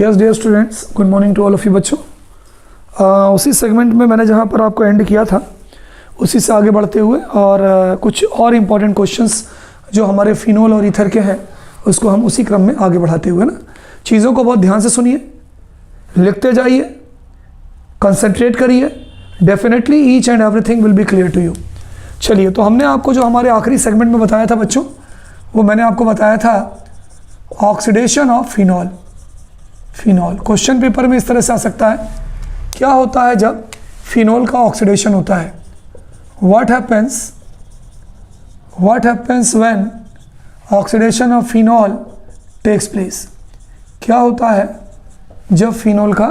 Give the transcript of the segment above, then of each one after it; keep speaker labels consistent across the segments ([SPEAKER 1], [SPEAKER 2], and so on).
[SPEAKER 1] Yes dear students, good morning to all of you बच्चों। उसी segment में मैंने जहाँ पर आपको एंड किया था उसी से आगे बढ़ते हुए और कुछ और इम्पॉर्टेंट क्वेश्चंस जो हमारे फिनोल और ईथर के हैं उसको हम उसी क्रम में आगे बढ़ाते हुए ना चीज़ों को बहुत ध्यान से सुनिए, लिखते जाइए, कंसंट्रेट करिए, definitely each and everything will be clear to you. चलिए, तो हमने आपको जो हमारे आखिरी सेगमेंट में बताया था बच्चों, वो मैंने आपको बताया था oxidation of phenol. Phenol question paper में इस तरह से आ सकता है, क्या होता है जब फिनॉल का ऑक्सीडेशन होता है? What happens when oxidation of phenol takes place? क्या होता है जब फिनॉल का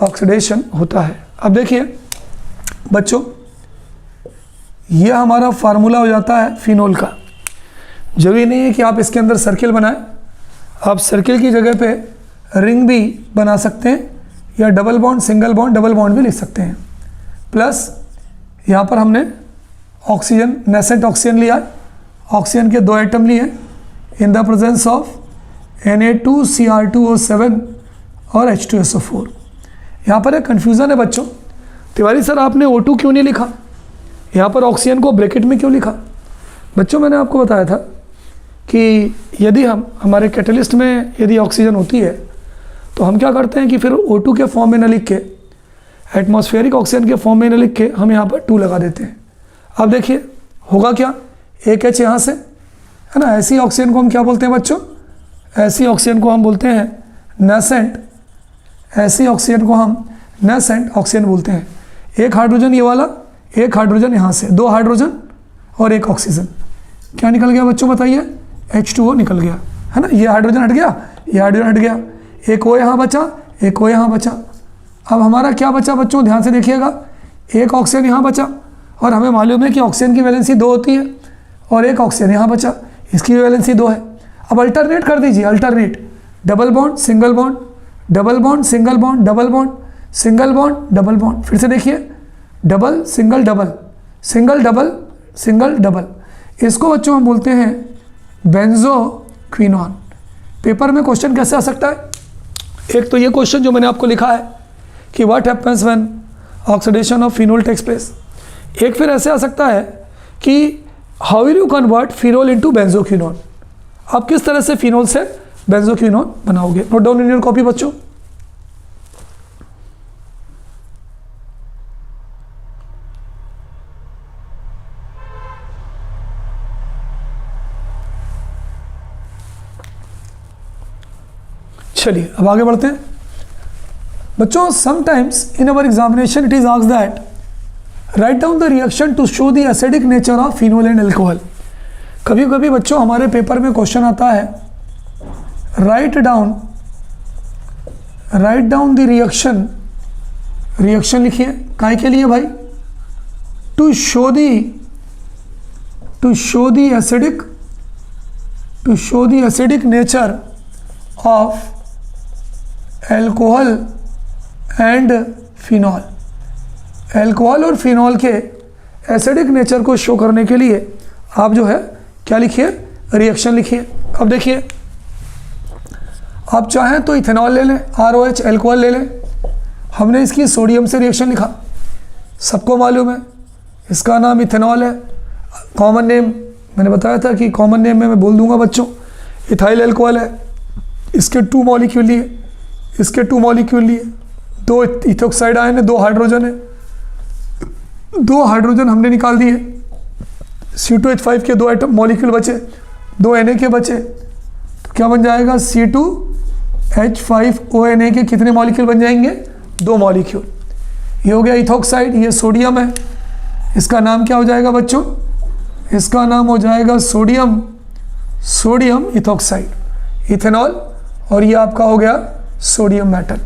[SPEAKER 1] ऑक्सीडेशन होता है? अब देखिए बच्चों, यह हमारा फार्मूला हो जाता है फिनॉल का। जरूरी नहीं है कि आप इसके अंदर सर्किल बनाएं, आप सर्किल की जगह पे रिंग भी बना सकते हैं या double bond, single bond, double bond भी लिख सकते हैं। प्लस यहाँ पर हमने ऑक्सीजन, नेसेंट ऑक्सीजन लिया है, ऑक्सीजन के 2 एटम लिए इन द प्रेजेंस ऑफ Na2Cr2O7 और H2SO4। यहाँ पर एक कन्फ्यूज़न है बच्चों, तिवारी सर आपने O2 क्यों नहीं लिखा, यहाँ पर ऑक्सीजन को ब्रैकेट में क्यों लिखा? बच्चों मैंने आपको बताया था कि यदि हमारे कैटलिस्ट में यदि ऑक्सीजन होती है तो हम क्या करते हैं कि फिर O2 के फॉर्म में न लिख के, एटमॉस्फेरिक ऑक्सीजन के फॉर्म में न लिख के हम यहाँ पर 2 लगा देते हैं। अब देखिए होगा क्या, एक H यहाँ से है ना, ऐसी ऑक्सीजन को हम क्या बोलते हैं बच्चों? ऐसी ऑक्सीजन को हम बोलते हैं नेसेंट, ऐसी ऑक्सीजन को हम नेसेंट ऑक्सीजन बोलते हैं। एक हाइड्रोजन ये वाला, एक हाइड्रोजन यहाँ से, 2 हाइड्रोजन और एक ऑक्सीजन, क्या निकल गया बच्चों बताइए? H2O निकल गया, है ना। ये हाइड्रोजन हट गया, ये हाइड्रोजन हट गया, एक O यहाँ बचा, एक O यहाँ बचा। अब हमारा क्या बचा बच्चों, ध्यान से देखिएगा, एक ऑक्सीजन यहाँ बचा और हमें मालूम है कि ऑक्सीजन की वैलेंसी 2 होती है और एक ऑक्सीजन यहाँ बचा, इसकी वैलेंसी 2 है। अब अल्टरनेट कर दीजिए, alternate, double bond single bond, double bond single bond, double bond single bond, double bond. फिर से देखिए, double single double, single double single double. इसको बच्चों हम बोलते हैं बेंजोक्विनोन। पेपर में क्वेश्चन कैसे आ सकता है? एक तो ये क्वेश्चन जो मैंने आपको लिखा है कि what happens when oxidation of phenol takes place. एक फिर ऐसे आ सकता है कि how will you convert phenol into benzoquinone. आप किस तरह से फिनॉल से बेंजोक्विनोन बनाओगे? Note down in your copy बच्चों। चलिए अब आगे बढ़ते हैं बच्चों। Sometimes in our examination it is asked that write down the reaction to show the acidic nature of phenol and alcohol. कभी कभी बच्चों हमारे पेपर में क्वेश्चन आता है, write down the reaction, reaction लिखिए, काय के लिए भाई? To show the acidic nature of alcohol and phenol. Alcohol और फिनॉल के एसिडिक नेचर को शो करने के लिए आप जो है क्या लिखिए? रिएक्शन लिखिए। अब देखिए, आप चाहें तो इथेनॉल ले लें, ROH अल्कोहल ले लें। हमने इसकी सोडियम से रिएक्शन लिखा, सबको मालूम है इसका नाम इथेनॉल है। कॉमन नेम मैंने बताया था कि कॉमन नेम में मैं बोल दूंगा बच्चों, इथाइल अल्कोहल है। इसके 2 मॉलिक्यूल लिए, इसके 2 मॉलिक्यूल लिए, 2 इथोक्साइड आयन है, 2 हाइड्रोजन है, 2 हाइड्रोजन हमने निकाल दिए। C2H5 के 2 एटम मॉलिक्यूल बचे, 2 Na के बचे, तो क्या बन जाएगा? C2H5ONa के कितने मॉलिक्यूल बन जाएंगे? 2 मॉलिक्यूल। ये हो गया इथोक्साइड, ये सोडियम है, इसका नाम क्या हो जाएगा बच्चों? इसका नाम हो जाएगा सोडियम इथोक्साइड, इथेनॉल। और ये आपका हो गया सोडियम मेटल।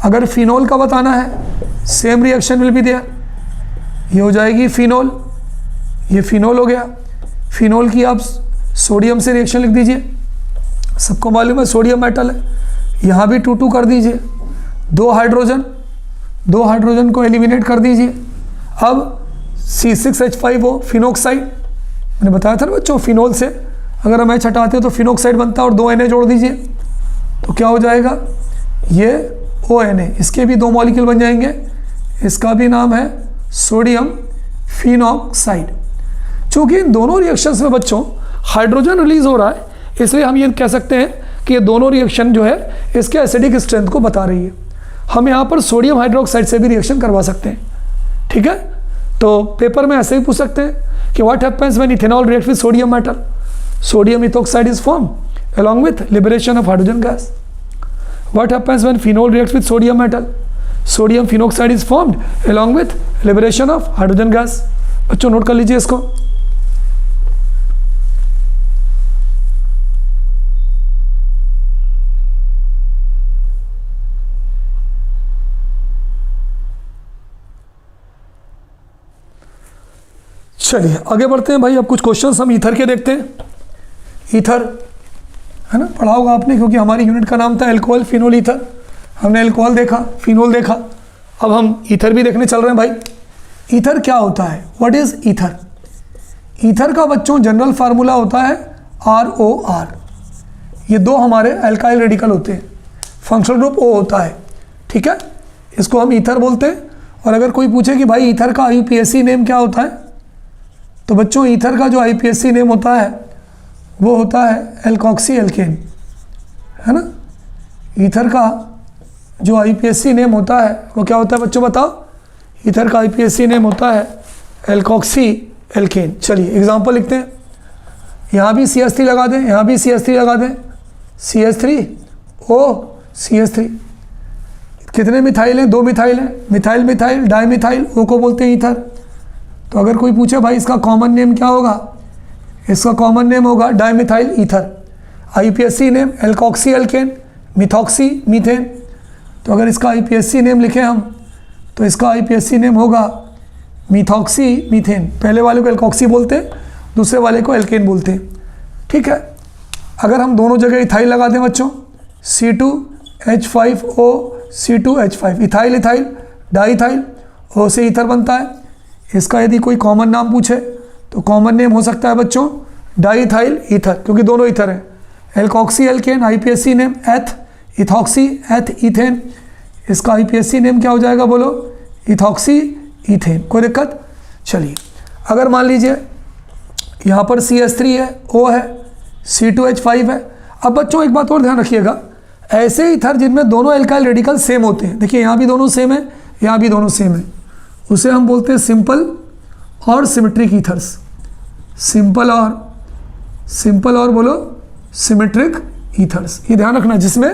[SPEAKER 1] अगर फिनॉल का बताना है, same reaction will be there, ये हो जाएगी फिनॉल, ये फिनॉल हो गया। फिनॉल की आप सोडियम से रिएक्शन लिख दीजिए, सबको मालूम है सोडियम मेटल है। यहाँ भी 2 कर दीजिए, 2 हाइड्रोजन को एलिमिनेट कर दीजिए। अब C6H5O फिनोक्साइड, मैंने बताया था ना बच्चों, फिनॉल से अगर हम H हटाते हैं तो फिनोक्साइड बनता है और 2 Na जोड़ दीजिए तो क्या हो जाएगा, ये ONA, इसके भी 2 मॉलिक्यूल बन जाएंगे, इसका भी नाम है सोडियम फिनॉक्साइड। चूँकि इन दोनों रिएक्शंस में बच्चों हाइड्रोजन रिलीज हो रहा है, इसलिए हम ये कह सकते हैं कि ये दोनों रिएक्शन जो है इसके एसिडिक स्ट्रेंथ को बता रही है। हम यहाँ पर सोडियम हाइड्रोक्साइड से भी रिएक्शन करवा सकते हैं, ठीक है। तो पेपर में ऐसे भी पूछ सकते हैं कि what happens when ethanol react with sodium metal, sodium ethoxide is form along with liberation of hydrogen gas. What happens when phenol reacts with sodium metal? Sodium phenoxide is formed along with liberation of hydrogen gas. बच्चों note कर लीजिए इसको। चलिए आगे बढ़ते हैं भाई। अब कुछ क्वेश्चंस हम ईथर के देखते हैं। ईथर है ना, पढ़ा होगा आपने, क्योंकि हमारी यूनिट का नाम था एल्कोहल फिनोल ईथर। हमने एल्कोहल देखा, फिनोल देखा, अब हम ईथर भी देखने चल रहे हैं भाई। ईथर क्या होता है, व्हाट इज ईथर? ईथर का बच्चों जनरल फार्मूला होता है ROR। ये 2 हमारे एल्काइल रेडिकल होते हैं, फंक्शनल ग्रुप O होता है, ठीक है, इसको हम ईथर बोलते हैं। और अगर कोई पूछे कि भाई ईथर का IUPAC नेम क्या होता है, तो बच्चों ईथर का जो IUPAC नेम होता है वो होता है एल्कोक्सी एल्केन, है ना। ईथर का जो IUPAC नेम होता है वो क्या होता है बच्चों, बताओ? ईथर का IUPAC नेम होता है एल्कोक्सी एल्केन। चलिए एग्जांपल लिखते हैं। यहाँ भी CH3 लगा दें, यहाँ भी CH3 लगा दें, CH3O CH3। कितने मिथाइल हैं? 2 मिथाइल हैं, methyl methyl di methyl, O को बोलते हैं ईथर। तो अगर कोई पूछे भाई इसका कॉमन नेम क्या होगा, इसका कॉमन नेम होगा dimethyl ether. IUPAC name alkoxy alkane, methoxy methane. तो अगर इसका IUPAC नेम लिखें हम, तो इसका IUPAC नेम होगा मिथॉक्सी मीथेन। पहले वाले को एल्कोक्सी बोलते हैं, दूसरे वाले को एल्केन बोलते हैं, ठीक है। अगर हम दोनों जगह इथाइल लगा दें बच्चों, C2H5O C2H5, ethyl ethyl diethyl, O से ईथर बनता है। इसका यदि कोई कॉमन नाम पूछे तो कॉमन नेम हो सकता है बच्चों डाइथाइल ईथर, क्योंकि दोनों ईथर हैं। एल्कोक्सी एल्केन IUPAC नेम एथ, इथॉक्सी एथ ईथेन। इसका IUPAC नेम क्या हो जाएगा बोलो, इथॉक्सी ईथेन। कोई दिक्कत? चलिए अगर मान लीजिए यहाँ पर CH3 है, O है, C2H5 है। अब बच्चों एक बात और ध्यान रखिएगा, ऐसे ईथर जिनमें दोनों एल्काइल रेडिकल सेम होते हैं, देखिए यहाँ भी दोनों सेम है, यहाँ भी दोनों सेम है, उसे हम बोलते हैं सिंपल और सिमेट्रिक ईथर्स। सिंपल और बोलो सिमेट्रिक ईथर्स। ये ध्यान रखना, जिसमें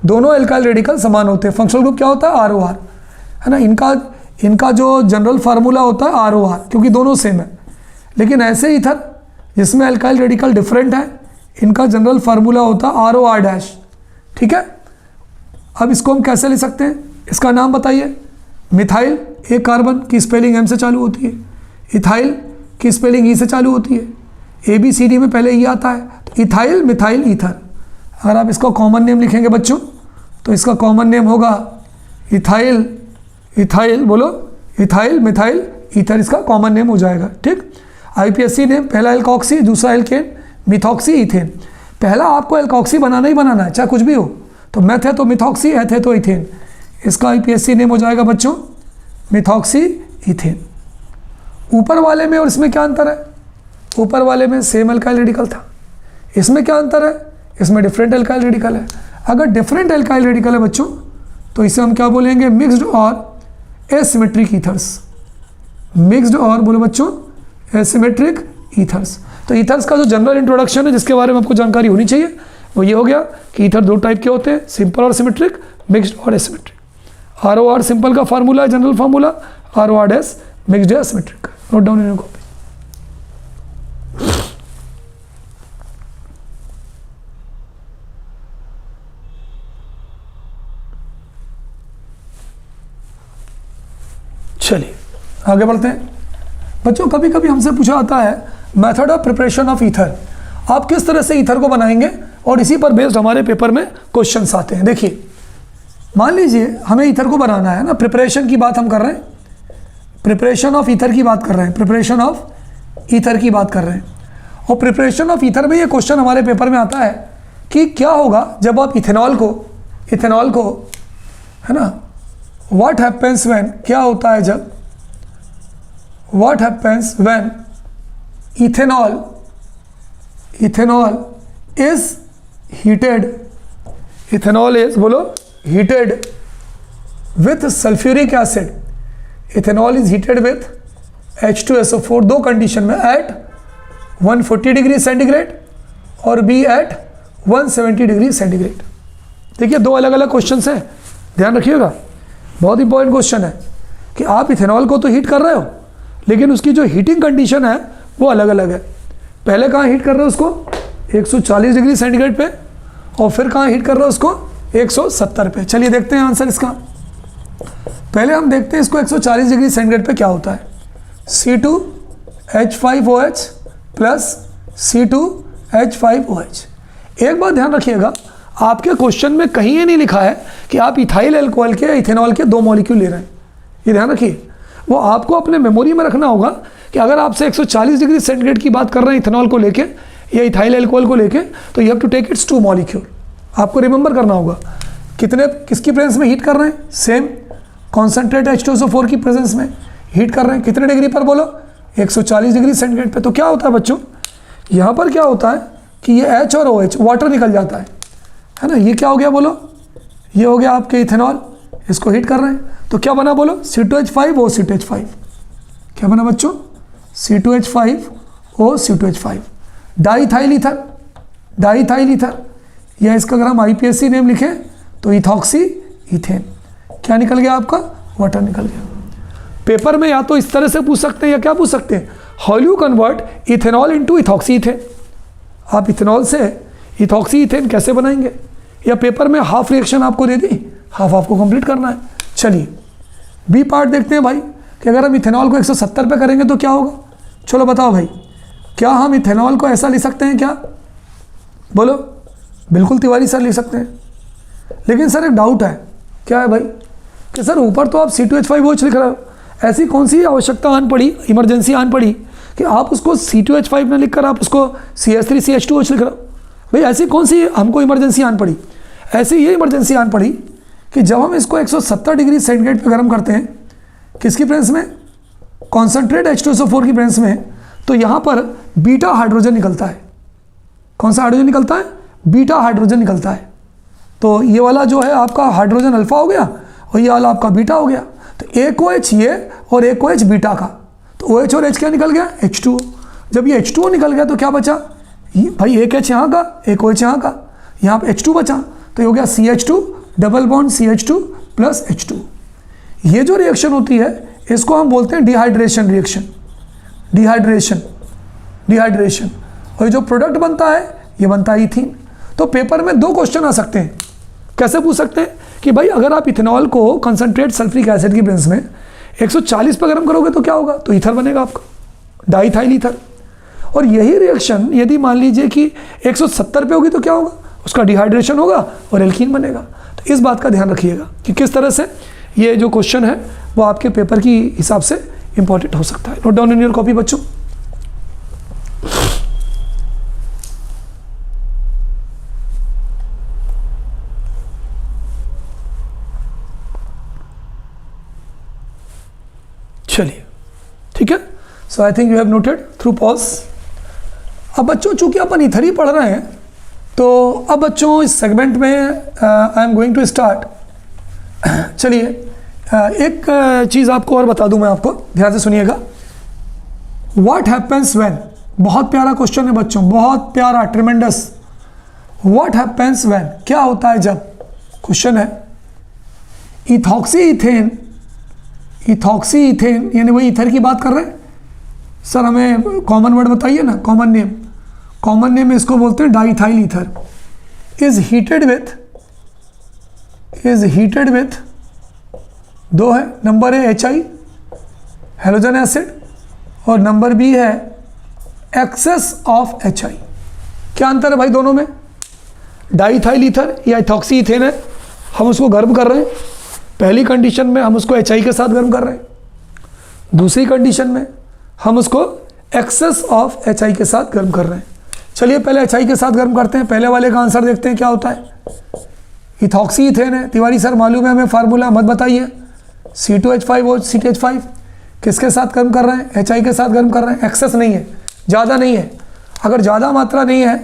[SPEAKER 1] दोनों एल्काइल रेडिकल समान होते हैं। फंक्शनल ग्रुप क्या होता है, ROR, है ना। इनका जो जनरल फार्मूला होता है ROR, क्योंकि दोनों सेम है। लेकिन ऐसे ईथर जिसमें एल्काइल रेडिकल डिफरेंट है, इनका जनरल फार्मूला होता है ROR-, ठीक है। अब इसको हम कैसे ले सकते हैं, इसका नाम बताइए। मिथाइल, एक कार्बन की स्पेलिंग M से चालू होती है, इथाइल की स्पेलिंग E से चालू होती है, ABCD में पहले E आता है, तो इथाइल मिथाइल ईथर। अगर आप इसका कॉमन नेम लिखेंगे बच्चों, तो इसका कॉमन नेम होगा इथाइल बोलो, इथाइल मिथाइल ईथर, इसका कॉमन नेम हो जाएगा, ठीक। IUPAC नेम, पहला एल्कोक्सी, दूसरा एल्केन, मिथॉक्सी ईथेन। पहला आपको एल्कोक्सी बनाना ही बनाना है, चाहे कुछ भी हो। तो मेथ है तो मिथॉक्सी, एथ है तो ईथेन। इसका IUPAC नेम हो जाएगा बच्चों मिथॉक्सी ईथेन। ऊपर वाले में और इसमें क्या अंतर है, ऊपर वाले में सेम एल्काइल रेडिकल था, इसमें क्या अंतर है, इसमें डिफरेंट एल्काइल रेडिकल है। अगर डिफरेंट एल्काइल रेडिकल है बच्चों, तो इसे हम क्या बोलेंगे, मिक्स्ड और एसिमेट्रिक ईथर्स। मिक्स्ड और बोलो बच्चों एसिमेट्रिक ईथर्स। तो ईथर्स का जो जनरल इंट्रोडक्शन है, जिसके बारे में आपको जानकारी होनी चाहिए, वो ये हो गया कि ईथर 2 टाइप के होते हैं, सिंपल और सिमेट्रिक, मिक्स्ड और एसिमेट्रिक। ROR सिंपल का फार्मूला है, जनरल फार्मूला, ROR- मिक्स्ड या एसिमेट्रिक। नोट डाउन इन कॉपी। चलिए आगे बढ़ते हैं बच्चों। कभी कभी हमसे पूछा जाता है method of preparation of ether, आप किस तरह से ईथर को बनाएंगे, और इसी पर बेस्ड हमारे पेपर में क्वेश्चंस आते हैं। देखिए मान लीजिए हमें ईथर को बनाना है ना, प्रिपरेशन की बात हम कर रहे हैं, प्रिपरेशन ऑफ ईथर की बात कर रहे हैं, प्रिपरेशन ऑफ ईथर की बात कर रहे हैं। और प्रिपरेशन ऑफ ईथर में ये क्वेश्चन हमारे पेपर में आता है कि क्या होगा जब आप इथेनॉल को इथेनॉल को, है ना, व्हाट हैपेंस व्हेन, क्या होता है जब, what happens when ethanol is heated, ethanol is, बोलो, heated with sulphuric acid, ethanol is heated with H2SO4, दो कंडीशन में, एट 140 डिग्री सेंटीग्रेड और बी एट 170 डिग्री सेंटीग्रेड। देखिए दो अलग अलग क्वेश्चन हैं, ध्यान रखिएगा, बहुत इंपॉर्टेंट क्वेश्चन है कि आप इथेनॉल को तो हीट कर रहे हो लेकिन उसकी जो हीटिंग कंडीशन है वो अलग अलग है। पहले कहाँ हीट कर रहे हो उसको 140 डिग्री सेंटीग्रेड पे, और फिर कहाँ हीट कर रहे हो उसको 170 पे। चलिए देखते हैं आंसर इसका। पहले हम देखते हैं इसको 140 डिग्री सेंटीग्रेड पे क्या होता है, C2H5OH प्लस C2H5OH। एक बात ध्यान रखिएगा, आपके क्वेश्चन में कहीं ये नहीं लिखा है कि आप इथाइल अल्कोहल के इथेनॉल के दो मॉलिक्यूल ले रहे हैं, ये ध्यान रखिए। वो आपको अपने मेमोरी में रखना होगा कि अगर आपसे 140 डिग्री सेंटीग्रेड की बात कर रहे हैं इथेनॉल को लेके या इथाइल अल्कोहल को लेके, तो you have to take its two molecule. आपको रिमेंबर करना होगा कितने, किसकी प्रेजेंस में हीट कर रहे हैं, सेम कॉन्सेंट्रेट H2SO4 की प्रेजेंस में हीट कर रहे हैं, कितने डिग्री पर, बोलो 140 डिग्री सेंटीग्रेड पे। तो क्या होता है बच्चों, यहाँ पर क्या होता है कि ये H और OH वाटर निकल जाता है ना, ये क्या हो गया, बोलो, ये हो गया आपके इथेनॉल, इसको हीट कर रहे हैं तो क्या बना, बोलो C2H5OC2H5, क्या बना बच्चों, C2H5OC2H5, डाईथाइल ईथर, या इसका अगर हम IPSC नेम लिखें तो इथॉक्सी इथेन। क्या निकल गया आपका, वाटर निकल गया। पेपर में या तो इस तरह से पूछ सकते हैं या क्या पूछ सकते हैं, how you convert ethanol into ethoxy ethane, आप इथेनॉल से इथॉक्सी इथेन कैसे बनाएंगे, या पेपर में हाफ रिएक्शन आपको दे दी, हाफ आपको कंप्लीट करना है। चलिए बी पार्ट देखते हैं भाई कि अगर हम इथेनॉल को 170 पे करेंगे तो क्या होगा। चलो बताओ भाई, क्या हम इथेनॉल को ऐसा लिख सकते हैं क्या, बोलो, बिल्कुल तिवारी सर लिख सकते हैं, लेकिन सर एक डाउट है, क्या है भाई, कि सर ऊपर तो आप C2H5OH लिख रहे हो, ऐसी कौन सी आवश्यकता आन पड़ी, इमरजेंसी आन पड़ी कि आप उसको C2H5 में लिखकर आप उसको CH3CH2OH लिख रहे हो। भाई ऐसी कौन सी हमको इमरजेंसी आन पड़ी, ऐसी ये इमरजेंसी आन पड़ी कि जब हम इसको 170 डिग्री सेंटीग्रेड पे गर्म करते हैं, किसकी प्रेजेंस में, कॉन्सेंट्रेट H2SO4 की प्रेजेंस में, तो यहाँ पर बीटा हाइड्रोजन निकलता है। कौन सा हाइड्रोजन निकलता है, बीटा हाइड्रोजन निकलता है। तो ये वाला जो है आपका हाइड्रोजन अल्फा हो गया और ये वाला आपका बीटा हो गया। तो एक OH ये और एक OH बीटा का, तो OH और H क्या निकल गया, H2O। जब ये H2O निकल गया तो क्या बचा, भाई एक H यहाँ का, एक OH यहाँ का, यहाँ पे H2 बचा, तो ये हो गया CH2 double bond CH2 plus H2। ये जो रिएक्शन होती है इसको हम बोलते हैं डिहाइड्रेशन रिएक्शन, डिहाइड्रेशन। और ये जो प्रोडक्ट बनता है ये बनता है इथीन। तो पेपर में दो क्वेश्चन आ सकते हैं, कैसे पूछ सकते हैं कि भाई अगर आप इथेनॉल को कंसंट्रेट सल्फ्यूरिक एसिड की प्रेजेंस में 140 पर गर्म करोगे तो क्या होगा, तो ईथर बनेगा आपका, डाईथाइल ईथर। और यही रिएक्शन यदि मान लीजिए कि 170 पे होगी तो क्या होगा, उसका डिहाइड्रेशन होगा और एल्कीन बनेगा। तो इस बात का ध्यान रखिएगा कि किस तरह से ये जो क्वेश्चन है वो आपके पेपर की हिसाब से इंपॉर्टेंट हो सकता है। Note down in your copy बच्चों। चलिए ठीक है, so I think you have noted through pause. अब बच्चों चूंकि अपन इथर ही पढ़ रहे हैं तो अब बच्चों इस सेगमेंट में I am going to start. चलिए एक चीज़ आपको और बता दूं मैं आपको, ध्यान से सुनिएगा। व्हाट हैपेंस व्हेन, बहुत प्यारा क्वेश्चन है बच्चों, बहुत प्यारा, ट्रिमेंडस। व्हाट हैपेंस व्हेन, क्या होता है जब, क्वेश्चन है इथॉक्सी इथेन, इथॉक्सी इथेन यानी वही ईथर की बात कर रहे हैं सर, हमें कॉमन वर्ड बताइए ना, कॉमन नेम। कॉमन नेम इसको बोलते हैं diethyl ether. Is heated with दो है, नंबर है HI हेलोजन एसिड और नंबर B है एक्सेस ऑफ HI। क्या अंतर है भाई दोनों में, डाईथाइल ईथर या इथॉक्सी इथेन है, हम उसको गर्म कर रहे हैं, पहली कंडीशन में हम उसको HI के साथ गर्म कर रहे हैं, दूसरी कंडीशन में हम उसको एक्सेस ऑफ HI के साथ गर्म कर रहे हैं। चलिए पहले HI के साथ गर्म करते हैं, पहले वाले का आंसर देखते हैं क्या होता है। इथॉक्सी इथेन है। तिवारी सर मालूम है हमें फार्मूला, मत बताइए। C2H5 CTH5 किसके साथ गर्म कर रहे हैं? HI के साथ गर्म कर रहे हैं। एक्सेस नहीं है, ज़्यादा नहीं है। अगर ज़्यादा मात्रा नहीं है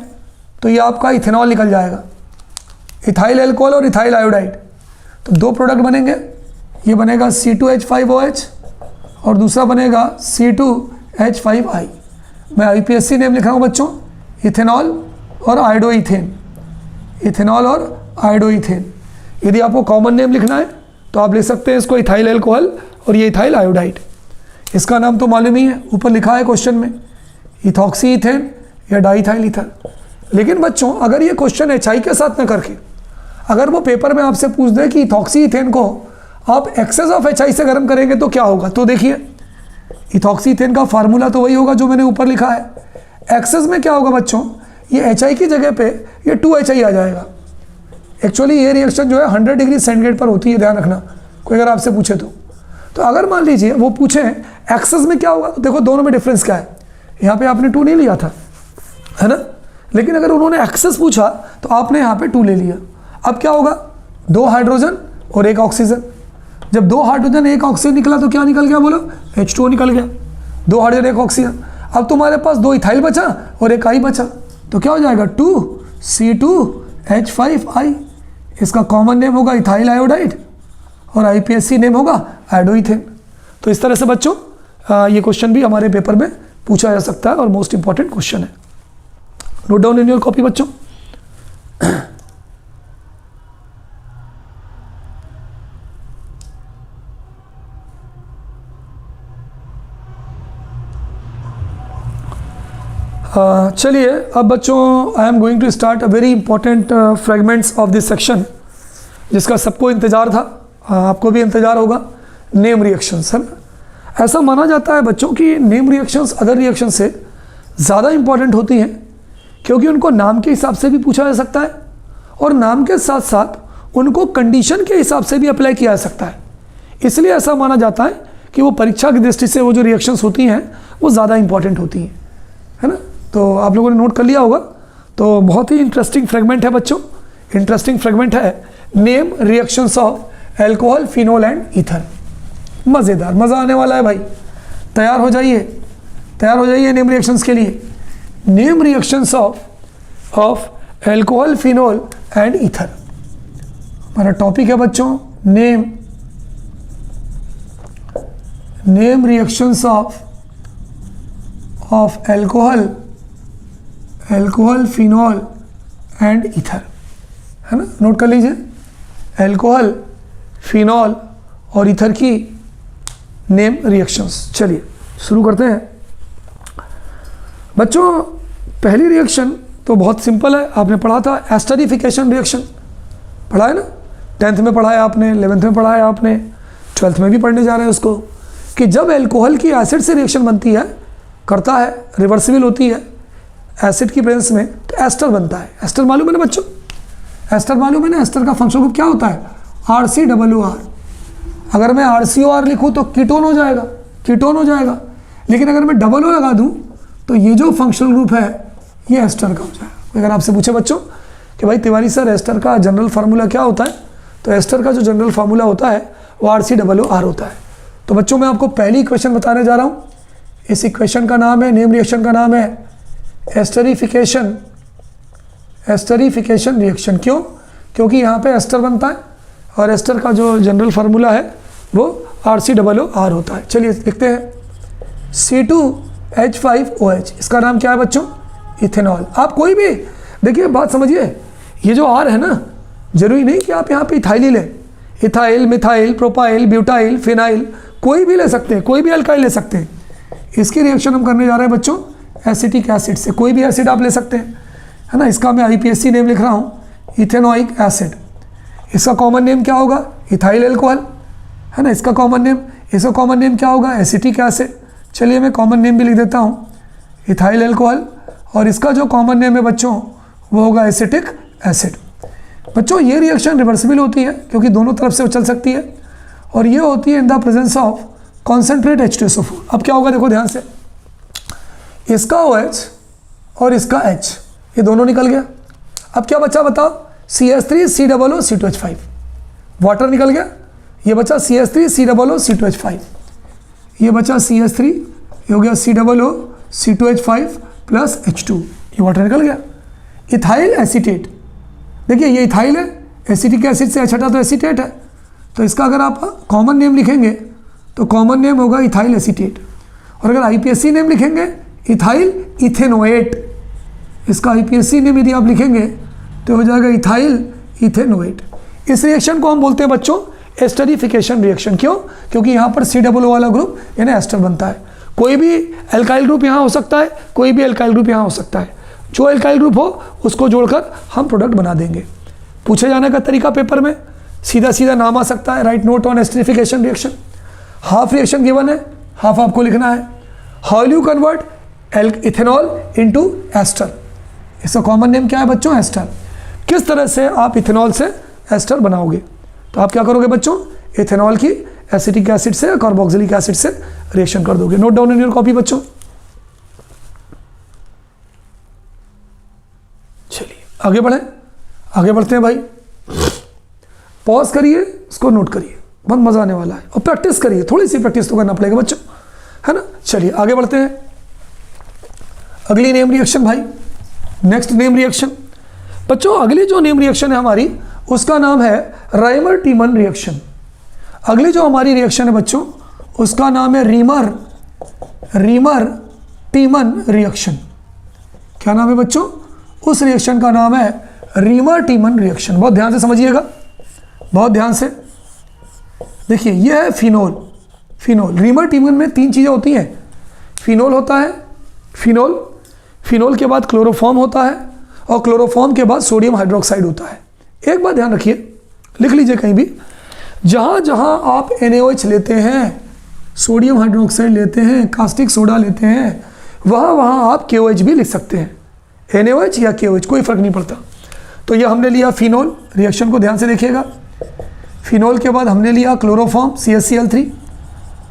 [SPEAKER 1] तो ये आपका इथेनॉल निकल जाएगा, इथाइल एल्कोहल और इथाइल आयोडाइड। तो दो प्रोडक्ट बनेंगे, ये बनेगा C2H5OH और दूसरा बनेगा C2H5I। मैं IPSC नेम लिख रहा हूँ बच्चों, इथेनॉल और आयोडोइथेन, इथेनॉल और आयोडोइथेन। यदि आपको कॉमन नेम लिखना है तो आप लिख सकते हैं इसको इथाइल एल्कोहल और ये इथाइल आयोडाइड। इसका नाम तो मालूम ही है, ऊपर लिखा है क्वेश्चन में, इथॉक्सी इथेन या डाइथाइल ईथर। लेकिन बच्चों अगर ये क्वेश्चन HI के साथ न करके अगर वो पेपर में आपसे पूछ दे कि इथॉक्सी इथेन को आप एक्सेस ऑफ HI से गर्म करेंगे तो क्या होगा, तो देखिए इथॉक्सी इथेन का फार्मूला तो वही होगा जो मैंने ऊपर लिखा है। एक्सेस में क्या होगा बच्चों, ये HI की जगह पे ये 2HI आ जाएगा। एक्चुअली ये रिएक्शन जो है 100 डिग्री सेंटीग्रेड पर होती है, ध्यान रखना, कोई अगर आपसे पूछे तो अगर मान लीजिए वो पूछे एक्सेस में क्या होगा, तो देखो दोनों में डिफरेंस क्या है। यहाँ पे आपने 2 नहीं लिया था, है ना, लेकिन अगर उन्होंने एक्सेस पूछा तो आपने यहाँ पे 2 ले लिया। अब क्या होगा, 2 हाइड्रोजन और 1 ऑक्सीजन। जब 2 हाइड्रोजन 1 ऑक्सीजन निकला तो क्या निकल गया, बोलो H2O निकल गया। 2 हाइड्रोजन 1 ऑक्सीजन। अब तुम्हारे पास 2 इथाइल बचा और 1 I बचा, तो क्या हो जाएगा 2C2H5I। इसका कॉमन नेम होगा इथाइल आयोडाइड और IPSC नेम होगा आयोडोइथेन। तो इस तरह से बच्चों ये क्वेश्चन भी हमारे पेपर में पूछा जा सकता है और मोस्ट इंपॉर्टेंट क्वेश्चन है। Note down in your copy बच्चों। चलिए अब बच्चों I am going to start a very important fragments of this section, जिसका सबको इंतज़ार था, आपको भी इंतज़ार होगा। नेम रिएक्शंस है ना। ऐसा माना जाता है बच्चों कि नेम रिएक्शंस अदर रिएक्शन से ज़्यादा इंपॉर्टेंट होती हैं, क्योंकि उनको नाम के हिसाब से भी पूछा जा सकता है और नाम के साथ साथ उनको कंडीशन के हिसाब से भी अप्लाई किया जा सकता है। इसलिए ऐसा माना जाता है कि वो परीक्षा की दृष्टि से वो जो रिएक्शंस होती हैं वो ज़्यादा इंपॉर्टेंट होती हैं, है ना। तो आप लोगों ने नोट कर लिया होगा। तो बहुत ही इंटरेस्टिंग फ्रेगमेंट है बच्चों, इंटरेस्टिंग फ्रेगमेंट है name reactions of alcohol, phenol and ether. मज़ेदार, मज़ा आने वाला है भाई। तैयार हो जाइए, तैयार हो जाइए नेम रिएक्शंस के लिए। Name reactions of alcohol, phenol and ether हमारा टॉपिक है बच्चों। Name reactions of alcohol, phenol and ether, है ना। नोट कर लीजिए, एल्कोहल, फिनोल और ईथर की नेम रिएक्शंस। चलिए शुरू करते हैं बच्चों। पहली रिएक्शन तो बहुत सिंपल है, आपने पढ़ा था एस्टरिफिकेशन रिएक्शन, पढ़ा है ना, 10th में पढ़ा है आपने, 11th में पढ़ा है आपने, 12th में भी पढ़ने जा रहे हैं उसको, कि जब एल्कोहल की एसिड से रिएक्शन बनती है, करता है, रिवर्सिबल होती है एसिड की प्रेजेंस में, तो एस्टर बनता है। एस्टर मालूम है ना बच्चों, एस्टर मालूम है ना। एस्टर का फंक्शनल ग्रुप क्या होता है, RCOOR। अगर मैं RCOR लिखूँ तो कीटोन हो जाएगा, कीटोन हो जाएगा। लेकिन अगर मैं डबल O लगा दूँ तो ये जो फंक्शनल ग्रुप है ये एस्टर का हो जाएगा। अगर आपसे पूछे बच्चों कि भाई तिवारी सर एस्टर का जनरल फार्मूला क्या होता है, तो एस्टर का जो जनरल फार्मूला होता है वो RCOOR होता है। तो बच्चों मैं आपको पहली इक्वेशन बताने जा रहा हूँ। इस इक्वेशन का नाम है, नेम रिएक्शन का नाम है एस्टरिफिकेशन रिएक्शन। क्यों? क्योंकि यहाँ पे एस्टर बनता है और एस्टर का जो जनरल फार्मूला है वो RCOOR होता है। चलिए लिखते हैं C2H5OH। इसका नाम क्या है बच्चों, इथेनॉल। आप कोई भी देखिए, बात समझिए, ये जो R है ना, जरूरी नहीं कि आप यहाँ पे इथाइल ही लें। Ethyl, methyl, propyl, butyl, phenyl, कोई भी ले सकते हैं, कोई भी अल्काइल ले सकते हैं। इसकी रिएक्शन हम करने जा रहे हैं बच्चों एसिटिक एसिड से। कोई भी एसिड आप ले सकते हैं, है ना। इसका मैं IPSC नेम लिख रहा हूँ, इथेनोइक एसिड। इसका कॉमन नेम क्या होगा, इथाइल एल्कोहल, है ना। इसका कॉमन नेम क्या होगा, एसिटिक एसिड। चलिए मैं कॉमन नेम भी लिख देता हूँ, इथाइल एल्कोहल, और इसका जो कॉमन नेम है बच्चों वो होगा एसिटिक एसिड। बच्चों ये रिएक्शन रिवर्सिबल होती है क्योंकि दोनों तरफ से चल सकती है, और ये होती है इन the presence of concentrate H2SO4। अब क्या होगा, देखो ध्यान से, इसका OH और इसका H ये दोनों निकल गया। अब क्या बचा बताओ, CH3COO C2H5, वाटर निकल गया, ये बचा CH3COO C2H5, ये बचा CH3, ये हो गया COO C2H5 प्लस H2, ये वाटर निकल गया। इथाइल एसीटेट, देखिए ये इथाइल है, एसिटिक एसिड से H हटा तो एसीटेट है, तो इसका अगर आप कॉमन नेम लिखेंगे तो कॉमन नेम होगा इथाइल एसीटेट, और अगर IPSC नेम लिखेंगे इथाइल इथेनोएट, इसका IPSC नेम यदि आप लिखेंगे तो हो जाएगा इथाइल इथेनोएट। इस रिएक्शन को हम बोलते हैं बच्चों एस्टरिफिकेशन रिएक्शन। क्यों? क्योंकि यहाँ पर COO वाला ग्रुप यानी एस्टर बनता है। कोई भी एल्काइल ग्रुप यहाँ हो सकता है, कोई भी एल्काइल ग्रुप यहाँ हो सकता है, जो एल्काइल ग्रुप हो उसको जोड़कर हम प्रोडक्ट बना देंगे। पूछे जाने का तरीका पेपर में सीधा सीधा नाम आ सकता है, write note on esterification reaction. Half reaction given है, हाफ आपको लिखना है। How will you convert ethanol into ester, इसका कॉमन नेम क्या है बच्चों? एस्टर। किस तरह से आप इथेनॉल से एस्टर बनाओगे? तो आप क्या करोगे बच्चों? इथेनॉल की एसिटिक एसिड से कार्बोक्सिलिक एसिड से रिएक्शन कर दोगे। Note down in your copy बच्चों। चलिए आगे बढ़े, आगे बढ़ते हैं भाई। पॉज करिए, इसको नोट करिए, बहुत मजा आने वाला है, और प्रैक्टिस करिए, थोड़ी सी प्रैक्टिस तो करना पड़ेगा बच्चों, है ना। चलिए आगे बढ़ते हैं। अगली नेम रिएक्शन भाई, नेक्स्ट नेम रिएक्शन बच्चों, अगली जो नेम रिएक्शन है हमारी उसका नाम है राइमर टीमन रिएक्शन। अगली जो हमारी रिएक्शन है बच्चों उसका नाम है रीमर टीमन रिएक्शन। क्या नाम है बच्चों? उस रिएक्शन का नाम है रीमर टीमन रिएक्शन। बहुत ध्यान से समझिएगा, बहुत ध्यान से देखिए। यह है फिनोल। रीमर टीमन में तीन चीज़ें होती हैं। फिनोल होता है, फिनोल के बाद क्लोरोफॉर्म होता है, और क्लोरोफॉर्म के बाद सोडियम हाइड्रोक्साइड होता है। एक बात ध्यान रखिए, लिख लीजिए कहीं भी, जहाँ जहाँ आप NaOH लेते हैं, सोडियम हाइड्रोक्साइड लेते हैं, कास्टिक सोडा लेते हैं, वहाँ वहाँ आप KOH भी लिख सकते हैं। NaOH या KOH कोई फ़र्क नहीं पड़ता। तो ये हमने लिया फिनोल, रिएक्शन को ध्यान से देखिएगा। फिनोल के बाद हमने लिया क्लोरोफॉर्म CHCl3,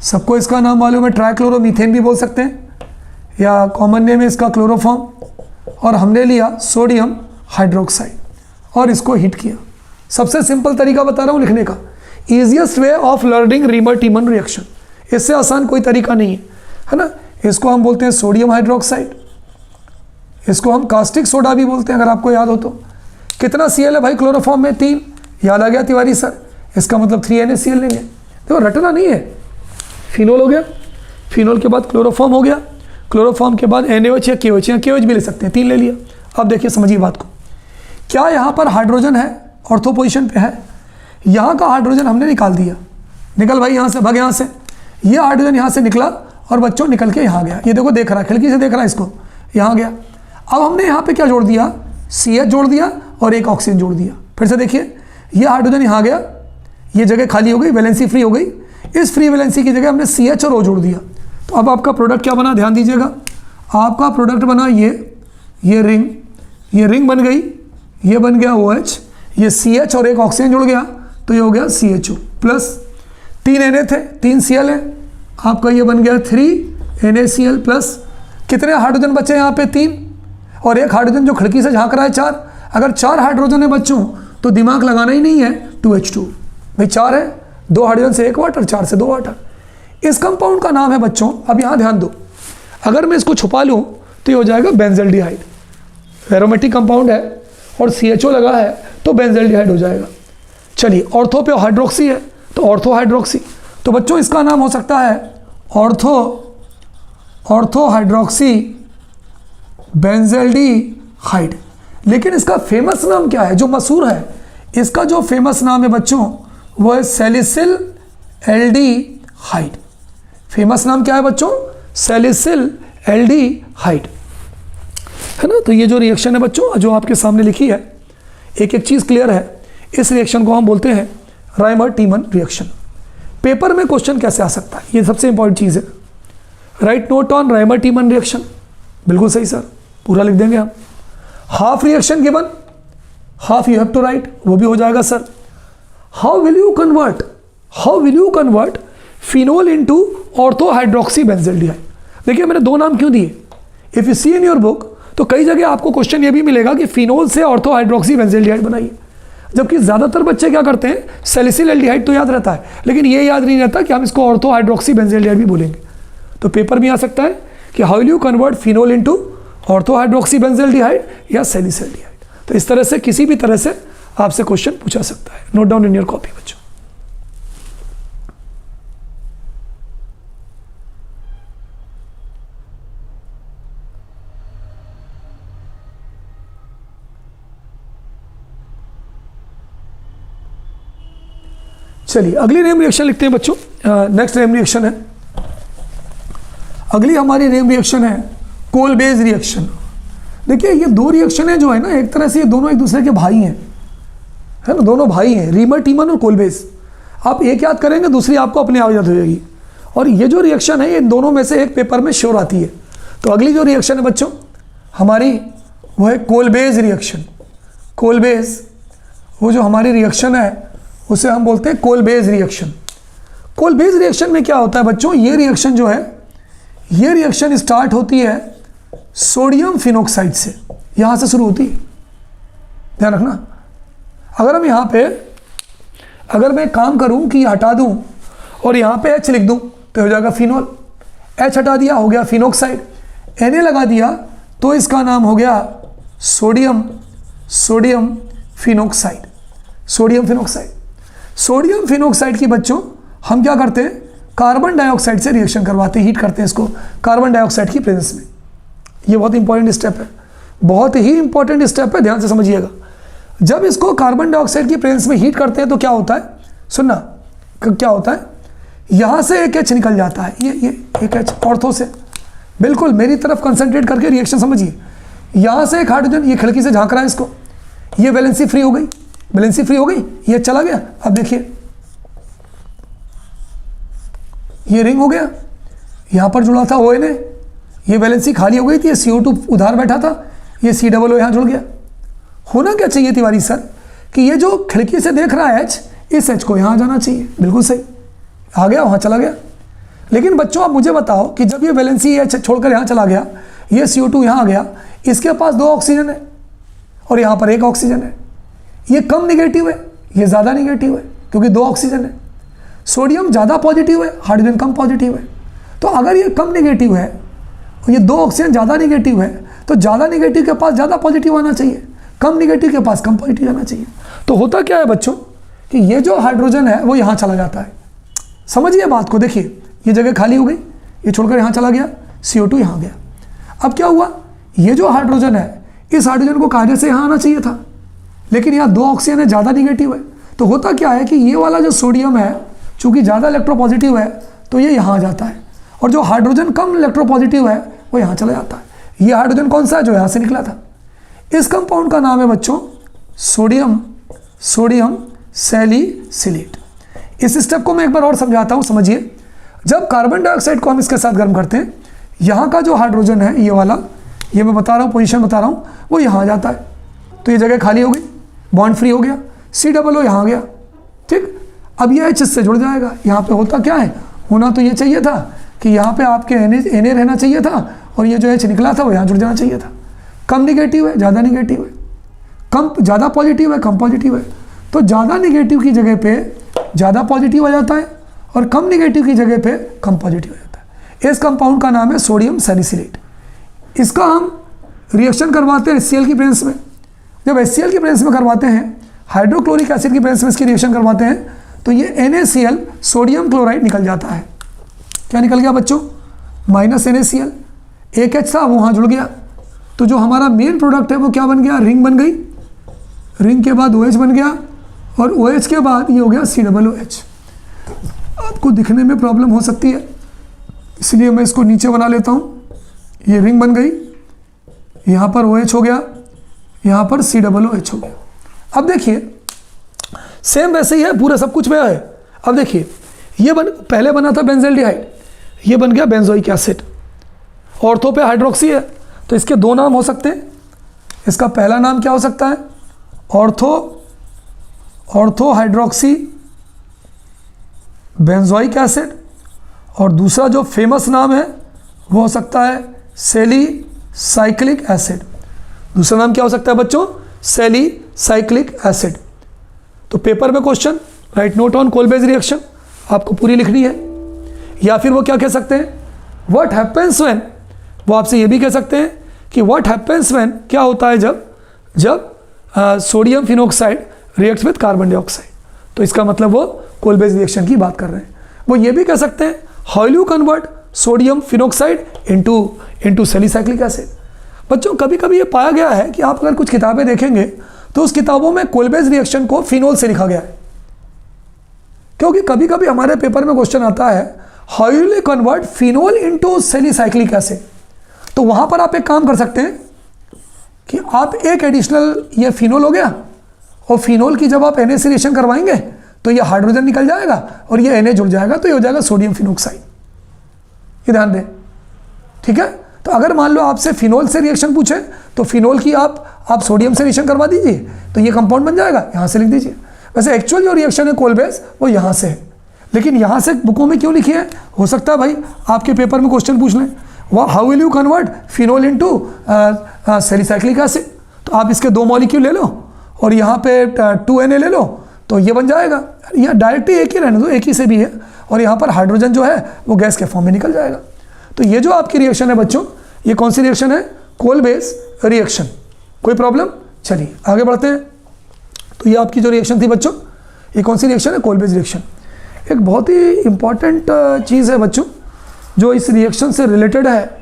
[SPEAKER 1] सबको इसका नाम मालूम है, ट्राइक्लोरोमीथेन भी बोल सकते हैं, या कॉमन नेम है इसका क्लोरोफॉर्म। और हमने लिया सोडियम हाइड्रोक्साइड और इसको हीट किया। सबसे सिंपल तरीका बता रहा हूँ लिखने का, easiest way of learning reamer टीमन reaction, इससे आसान कोई तरीका नहीं है ना। इसको हम बोलते हैं सोडियम हाइड्रोक्साइड, इसको हम कास्टिक सोडा भी बोलते हैं, अगर आपको याद हो तो। कितना Cl है भाई क्लोरोफॉर्म में? 3। याद आ गया तिवारी सर? इसका मतलब 3 NaCl लेंगे। देखो रटना नहीं है। फिनोल हो गया, फिनोल के बाद क्लोरोफॉर्म हो गया, क्लोरोफॉर्म के बाद NaOH या KOH, या KOH भी ले सकते हैं, 3 ले लिया। अब देखिए समझिए बात को, क्या यहाँ पर हाइड्रोजन है? ऑर्थो पोजिशन पे है। यहाँ का हाइड्रोजन हमने निकाल दिया, निकल भाई यहाँ से, भाग यहाँ से। ये हाइड्रोजन यहाँ से निकला और बच्चों निकल के यहाँ गया। ये देखो देख रहा है, खिड़की से देख रहा है इसको, यहाँ गया। अब हमने यहाँ पे क्या जोड़ दिया? CH जोड़ दिया और एक ऑक्सीजन जोड़ दिया। फिर से देखिए, ये हाइड्रोजन यहाँ गया, ये जगह खाली हो गई, वैलेंसी फ्री हो गई। इस फ्री वैलेंसी की जगह हमने CH और O जोड़ दिया। तो अब आपका प्रोडक्ट क्या बना? ध्यान दीजिएगा, आपका प्रोडक्ट बना ये रिंग बन गई, ये बन गया OH, ये CH और एक ऑक्सीजन जुड़ गया, तो ये हो गया CHO प्लस 3 Na थे, 3 Cl है, आपका ये बन गया 3 NaCl प्लस कितने हाइड्रोजन बचे यहाँ पे? 3, और एक हाइड्रोजन जो खिड़की से झांक रहा है 4। अगर 4 हाइड्रोजन है बच्चों तो दिमाग लगाना ही नहीं है, 2H2 भाई 4 है, 2 हाइड्रोजन से 1 वाटर, 4 से 2 वाटर। इस कंपाउंड का नाम है बच्चों, अब यहाँ ध्यान दो, अगर मैं इसको छुपा लूँ तो ये हो जाएगा बेंजल्डिहाइड। एरोमेटिक कंपाउंड है और CHO लगा है तो बेंजल्डिहाइड हो जाएगा। चलिए ऑर्थो पे हाइड्रोक्सी है तो ऑर्थो हाइड्रोक्सी, तो बच्चों इसका नाम हो सकता है ऑर्थो हाइड्रोक्सी बेंजल्डिहाइड। लेकिन इसका फेमस नाम क्या है जो मशहूर है? इसका जो फेमस नाम है बच्चों वो है सैलिसिल एल्डिहाइड। फेमस नाम क्या है बच्चों? सैलिसिल एल्डिहाइड, है ना। तो ये जो रिएक्शन है बच्चों जो आपके सामने लिखी है, एक एक चीज़ क्लियर है। इस रिएक्शन को हम बोलते हैं राइमर टीमन रिएक्शन। पेपर में क्वेश्चन कैसे आ सकता है, ये सबसे इंपॉर्टेंट चीज़ है। Write note on Reimer Tiemann reaction, बिल्कुल सही सर, पूरा लिख देंगे हम। Half reaction given, half you have to write, वो भी हो जाएगा sir. How will you convert phenol into ortho hydroxy benzaldehyde. देखिए मैंने 2 नाम क्यों दिए, if you see in your book तो कई जगह आपको क्वेश्चन ये भी मिलेगा कि फिनोल से ऑर्थो हाइड्रोक्सी बेंजल्डिहाइड बनाइए। जबकि ज़्यादातर बच्चे क्या करते हैं, सैलिसिल एल्डिहाइड तो याद रहता है, लेकिन ये याद नहीं रहता कि हम इसको ऑर्थो हाइड्रोक्सी बेंजोएल्डिहाइड भी बोलेंगे। तो पेपर में आ सकता है कि how will you convert phenol into ortho hydroxy benzaldehyde या सैलिसिल एल्डिहाइड। तो इस तरह से किसी भी तरह से आपसे क्वेश्चन पूछा सकता है। Note down in your copy बच्चों। चलिए अगली नेम रिएक्शन लिखते हैं बच्चों। नेक्स्ट नेम रिएक्शन है, अगली हमारी नेम रिएक्शन है कोल बेस रिएक्शन। देखिए ये दो रिएक्शन है जो है ना, एक तरह से ये दोनों एक दूसरे के भाई हैं, है ना, दोनों भाई हैं, रीमर टीमन और कोल बेस। आप एक याद करेंगे दूसरी आपको अपने आप याद हो जाएगी। और ये जो रिएक्शन है ये दोनों में से एक पेपर में श्योर आती है। तो अगली जो रिएक्शन है बच्चों हमारी वो है Kolbe's reaction. Kolbe's वो जो हमारी रिएक्शन है उसे हम बोलते हैं Kolbe's reaction. Kolbe's reaction में क्या होता है बच्चों, ये रिएक्शन जो है ये रिएक्शन स्टार्ट होती है सोडियम फिनोक्साइड से, यहाँ से शुरू होती है, ध्यान रखना। अगर हम यहाँ पे अगर मैं काम करूँ कि हटा दूँ और यहाँ पे H लिख दूँ तो हो जाएगा फिनोल। H हटा दिया हो गया फिनोक्साइड, Na लगा दिया तो इसका नाम हो गया सोडियम फिनोक्साइड। सोडियम फिनोक्साइड की बच्चों हम क्या करते हैं, कार्बन डाइऑक्साइड से रिएक्शन करवाते हैं, हीट करते हैं इसको कार्बन डाइऑक्साइड की प्रेजेंस में। ये बहुत इंपॉर्टेंट स्टेप है, बहुत ही इंपॉर्टेंट स्टेप है, ध्यान से समझिएगा। जब इसको कार्बन डाइऑक्साइड की प्रेजेंस में हीट करते हैं तो क्या होता है, सुनना क्या होता है, यहाँ से एक H निकल जाता है, ये एक H ऑर्थो से, बिल्कुल मेरी तरफ कंसंट्रेट करके रिएक्शन समझिए। यहाँ से एक हाइड्रोजन ये खिड़की से झांक रहा है इसको, ये वैलेंसी फ्री हो गई, वैलेंसी फ्री हो गई, ये चला गया। अब देखिए ये रिंग हो गया, यहाँ पर जुड़ा था ONA, ये वैलेंसी खाली हो गई थी, ये CO2 उधार बैठा था, ये COO यहाँ जुड़ गया। होना क्या चाहिए तिवारी सर कि ये जो खिड़की से देख रहा है H, इस H को यहाँ जाना चाहिए, बिल्कुल सही, आ गया वहाँ चला गया। लेकिन बच्चों आप मुझे बताओ कि जब ये वैलेंसी H छोड़कर यहाँ चला गया, ये CO2 यहाँ आ गया, इसके पास 2 ऑक्सीजन है और यहाँ पर 1 ऑक्सीजन है, ये कम निगेटिव है, ये ज़्यादा निगेटिव है क्योंकि 2 ऑक्सीजन है। सोडियम ज़्यादा पॉजिटिव है, हाइड्रोजन कम पॉजिटिव है। तो अगर ये कम निगेटिव है और ये 2 ऑक्सीजन ज़्यादा निगेटिव है तो ज़्यादा निगेटिव के पास ज़्यादा पॉजिटिव आना चाहिए, कम निगेटिव के पास कम पॉजिटिव आना चाहिए। तो होता क्या है बच्चों कि ये जो हाइड्रोजन है वो यहाँ चला जाता है, समझिए बात को, देखिए ये जगह खाली हो गई, ये छोड़कर यहाँ चला गया, CO2 यहाँ गया। अब क्या हुआ, ये जो हाइड्रोजन है इस हाइड्रोजन को कार्य से यहाँ आना चाहिए था, लेकिन यहाँ 2 ऑक्सीजन है, ज़्यादा निगेटिव है। तो होता क्या है कि ये वाला जो सोडियम है चूँकि ज़्यादा इलेक्ट्रोपॉजिटिव है तो ये यहाँ आ जाता है, और जो हाइड्रोजन कम इलेक्ट्रोपॉजिटिव है वो यहाँ चला जाता है। ये हाइड्रोजन कौन सा है, जो यहाँ से निकला था। इस कंपाउंड का नाम है बच्चों सोडियम सैलिसिलेट। इस स्टेप को मैं एक बार और समझाता हूँ, समझिए। जब कार्बन डाइऑक्साइड को हम इसके साथ गर्म करते हैं, यहाँ का जो हाइड्रोजन है ये वाला, ये मैं बता रहा हूँ, पोजीशन बता रहा हूँ, वो यहाँ आ जाता है, तो ये जगह खाली हो गई, बॉन्ड फ्री हो गया, COO यहाँ आ गया, ठीक। अब ये H से जुड़ जाएगा। यहाँ पे होता क्या है, होना तो ये चाहिए था कि यहाँ पे आपके Na रहना चाहिए था और ये जो H निकला था वो यहाँ जुड़ जाना चाहिए था। कम निगेटिव है, ज़्यादा निगेटिव है, कम ज़्यादा पॉजिटिव है, कम पॉजिटिव है, तो ज़्यादा निगेटिव की जगह पे ज़्यादा पॉजिटिव आ जाता है और कम निगेटिव की जगह पे कम पॉजिटिव आ जाता है। इस कंपाउंड का नाम है सोडियम सैलिसिलेट। इसका हम रिएक्शन करवाते हैं HCl की प्रेजेंस में। जब HCl की प्रेजेंस में करवाते हैं, हाइड्रोक्लोरिक एसिड की प्रेजेंस में इसकी रिएक्शन करवाते हैं, तो ये NaCl सोडियम क्लोराइड निकल जाता है। क्या निकल गया बच्चों, -NaCl, एक H था वो वहाँ जुड़ गया, तो जो हमारा मेन प्रोडक्ट है वो क्या बन गया, रिंग बन गई, रिंग के बाद OH बन गया और OH के बाद ये हो गया COOH। आपको दिखने में प्रॉब्लम हो सकती है, इसलिए मैं इसको नीचे बना लेता हूँ। ये रिंग बन गई, यहाँ पर OH हो गया, यहाँ पर COOH हो गया। अब देखिए सेम वैसे ही है, पूरा सब कुछ वह है। अब देखिए ये पहले बना था बेंजोल्डिहाइड, ये बन गया बेंजोइक एसिड। ऑर्थो पे हाइड्रोक्सी है तो इसके 2 नाम हो सकते हैं। इसका पहला नाम क्या हो सकता है, ऑर्थो हाइड्रोक्सी बेंजोइक एसिड, और दूसरा जो फेमस नाम है वो हो सकता है सैलिसाइक्लिक एसिड। दूसरा नाम क्या हो सकता है बच्चों, सैलिसाइक्लिक एसिड। तो पेपर में question, write note on Kolbe's reaction, आपको पूरी लिखनी है। या फिर वो क्या कह सकते हैं, व्हाट हैपेंस व्हेन, वो आपसे ये भी कह सकते हैं कि व्हाट हैपेंस व्हेन, क्या होता है जब sodium phenoxide reacts with carbon dioxide. तो इसका मतलब वो कोल बेस रिएक्शन की बात कर रहे हैं। वो ये भी कह सकते हैं how you convert sodium phenoxide into salicylic acid. बच्चों कभी कभी ये पाया गया है कि आप अगर कुछ किताबें देखेंगे तो उस किताबों में कोल बेस रिएक्शन को फिनोल से लिखा गया है, क्योंकि कभी कभी हमारे पेपर में क्वेश्चन आता है how you convert phenol into salicylic acid. तो वहां पर आप एक काम कर सकते हैं कि आप एक एडिशनल, ये फिनोल हो गया, और फिनोल की जब आप Na से रिएक्शन करवाएंगे तो ये हाइड्रोजन निकल जाएगा और ये Na जुड़ जाएगा, तो ये हो जाएगा सोडियम फिनोक्साइड। ये ध्यान दें, ठीक है। तो अगर मान लो आपसे फिनोल से रिएक्शन पूछे तो फिनोल की आप सोडियम से रिएक्शन करवा दीजिए, तो ये कंपाउंड बन जाएगा, यहाँ से लिख दीजिए। वैसे एक्चुअल जो रिएक्शन है कोल बेस वो यहाँ से है, लेकिन यहाँ से बुकों में क्यों लिखी है, हो सकता है भाई आपके पेपर में क्वेश्चन पूछ लें, how will you convert phenol into salicylic acid. तो आप इसके 2 मॉलिक्यूल ले लो और यहाँ पे 2Na ले लो, तो ये बन जाएगा। या डायरेक्ट एक ही रहने दो, एक ही से भी है, और यहाँ पर हाइड्रोजन जो है वो गैस के फॉर्म में निकल जाएगा। तो ये जो आपकी रिएक्शन है बच्चों, ये कौन सी रिएक्शन है, कोल बेस रिएक्शन। कोई प्रॉब्लम, चलिए आगे बढ़ते हैं। तो ये आपकी जो रिएक्शन थी बच्चों, ये कौन सी रिएक्शन है, कोल बेस रिएक्शन। एक बहुत ही इंपॉर्टेंट चीज़ है बच्चों जो इस रिएक्शन से रिलेटेड है,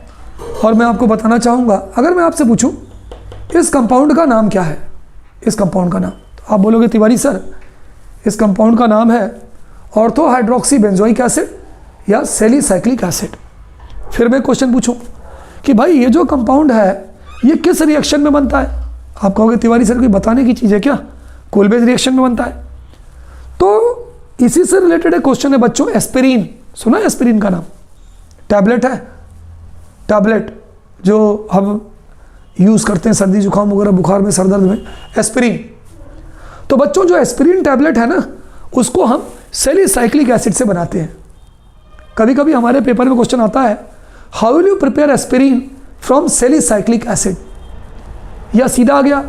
[SPEAKER 1] और मैं आपको बताना चाहूँगा। अगर मैं आपसे पूछूँ इस कंपाउंड का नाम क्या है, इस कंपाउंड का नाम, तो आप बोलोगे तिवारी सर इस कंपाउंड का नाम है ऑर्थो हाइड्रोक्सी बेंजोइक एसिड या सेलिसाइक्लिक एसिड। फिर मैं क्वेश्चन पूछूं कि भाई ये जो कंपाउंड है ये किस रिएक्शन में बनता है, आप कहोगे तिवारी सर कोई बताने की चीज़ है क्या, कोल बेस रिएक्शन में बनता है। तो इसी से रिलेटेड एक क्वेश्चन है बच्चों, एस्पिरिन, सुना है एस्पिरिन का नाम, टैबलेट है, टैबलेट जो हम यूज़ करते हैं सर्दी जुकाम वगैरह बुखार में, सर दर्द में, एस्पिरिन। तो बच्चों जो एस्पिरिन टैबलेट है ना, उसको हम सेलिसाइक्लिक एसिड से बनाते हैं। कभी कभी हमारे पेपर में क्वेश्चन आता है how will you prepare aspirin from salicylic acid, या सीधा आ गया